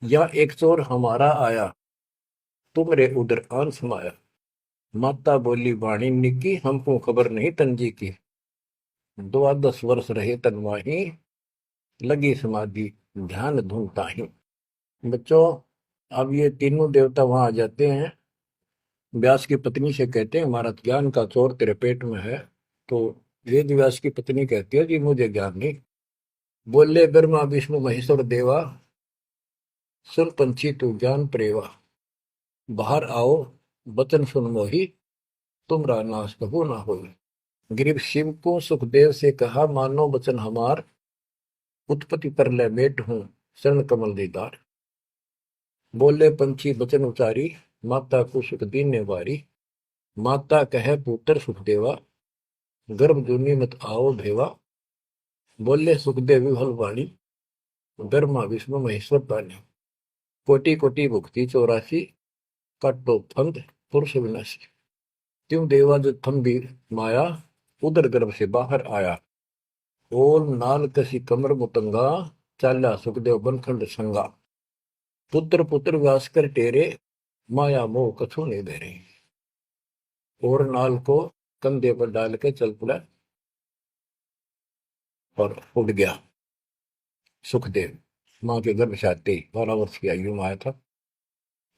या एक चोर हमारा आया, तुमरे उदर आन समाया। माता बोली वाणी निकी, हमको खबर नहीं तंजी की। 12 वर्ष रहे तनवाही, लगी समाधि ध्यान धूमता ही। बच्चों, अब ये तीनों देवता वहां आ जाते हैं, व्यास की पत्नी से कहते हैं हमारा ज्ञान का चोर तेरे पेट में है। तो वेद व्यास की पत्नी कहती है कि मुझे ज्ञान नहीं। बोले ब्रह्मा विष्णु महेश्वर देवा, सुन पंछी तू ज्ञान प्रेवा। बाहर आओ वचन सुन मोही, तुमरा नाश कबू ना हो। गिरीव शिव को सुखदेव से कहा, मानो वचन हमार, उत्पत्ति पर ले मेट हूं शरण कमल दीदार। बोले पंछी वचन उचारी, माता को सुख दीने वारी। माता कहे पुत्र सुखदेवा, गर्भ जूनी मत आओ भेवा। बोले सुखदेव विभल वाणी, ब्रह्मा विष्णु महेश्वर दानी। कोटि कोटि भुक्ति 84, काटो फंद पुरुष विनाशी। त्यों देवा जो थम्बी माया, उदर गर्भ से बाहर आया। ओल नाल कसी कमर मुतंगा, चाला सुखदेव बनखंड संगा। पुत्र पुत्र व्यास कर टेरे, माया मोह कछु नहीं दे रही। और नाल को कंधे पर डाल के चल पड़ा और उड़ गया। सुखदेव मां के गर्भ से आते 12 वर्ष की आयु में आया था।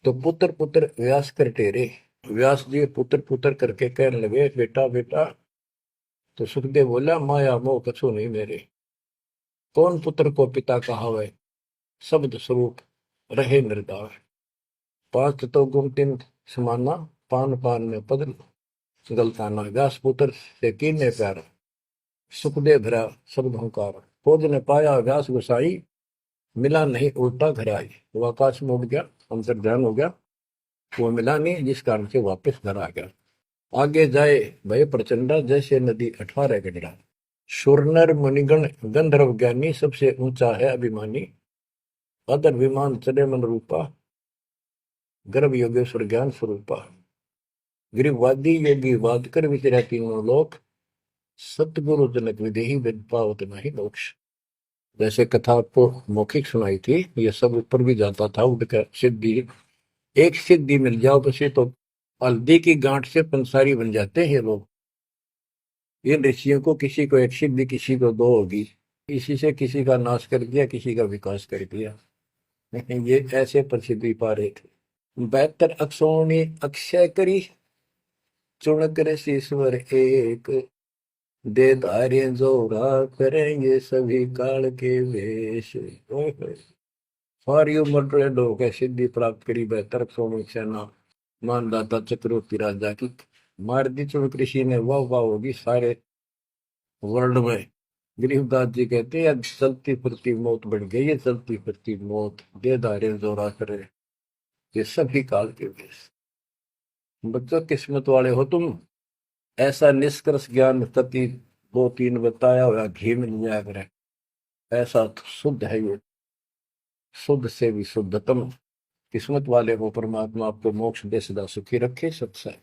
तो पुत्र पुत्र व्यास कर टेरे, व्यास जी पुत्र पुत्र करके कहने लगे बेटा बेटा। तो सुखदेव बोला माया मोह कछु नहीं मेरे। कौन पुत्र को पिता कहावे, शब्द स्वरूप रहे निर्दार। 5 तो गुण 3 समाना, पान पान में पद गलताना। व्यास पुत्र से कीने प्यार, सुखदेव भरा शब्द हंकार। खोज ने पाया व्यास गुसाई, मिला नहीं उल्टा घर आई। वो आकाश में उड़ गया, अंतर ध्यान हो गया, वो मिला नहीं, जिस कारण से वापस घर आ गया। आगे जाए भय प्रचंडा, जैसे नदी 18 गंडा। सुरनर मुनिगण गंधर्व ज्ञानी, सबसे ऊंचा है अभिमानी। अदर विमान चले मन रूपा, गर्भ योगेश्वर ज्ञान स्वरूपा। गिरिवादी योगी वाद कर विचरा तीनों लोक, सतगुरु जनक विदेही विद पावत नहीं मोक्ष। जैसे कथा आपको मौखिक सुनाई थी, ये सब ऊपर भी जाता था उड़कर। सिद्धि एक सिद्धि मिल जाओ बसे तो हल्दी की गांठ से पंसारी बन जाते हैं लोग। इन ऋषियों को किसी को एक सिद्धि, किसी को 2 होगी। इसी से किसी का नाश कर दिया, किसी का विकास कर दिया। लेकिन ये ऐसे प्रसिद्धि पा रहे थे। 72 अक्षरों ने अक्षय करी, चुन कर ईश्वर एक, दे धार्य जोरा करेंगे सभी काल के वेश। ओए होए। सारी उम्र के लोग है सिद्धि प्राप्त करी, 72 अक्षरों में सेना मानदाता चक्रवर्ती राजा की मार दी चुन कृषि ने, वाह वाह होगी सारे वर्ल्ड में। गरीबदास जी कहते हैं चलती फिरती मौत बन गई है, चलती फिरती मौत, दे धारे जोरा करे, ये सभी काल के वेश। बच्चों किस्मत वाले हो तुम। ऐसा निष्कर्ष ज्ञान तति 2-3 बताया हुआ घी मिल जाया करे, ऐसा तो शुद्ध है ये, शुद्ध से भी शुद्धतम। किस्मत वाले हो, परमात्मा आपको मोक्ष दे, सदा सुखी रखे। सत्संग।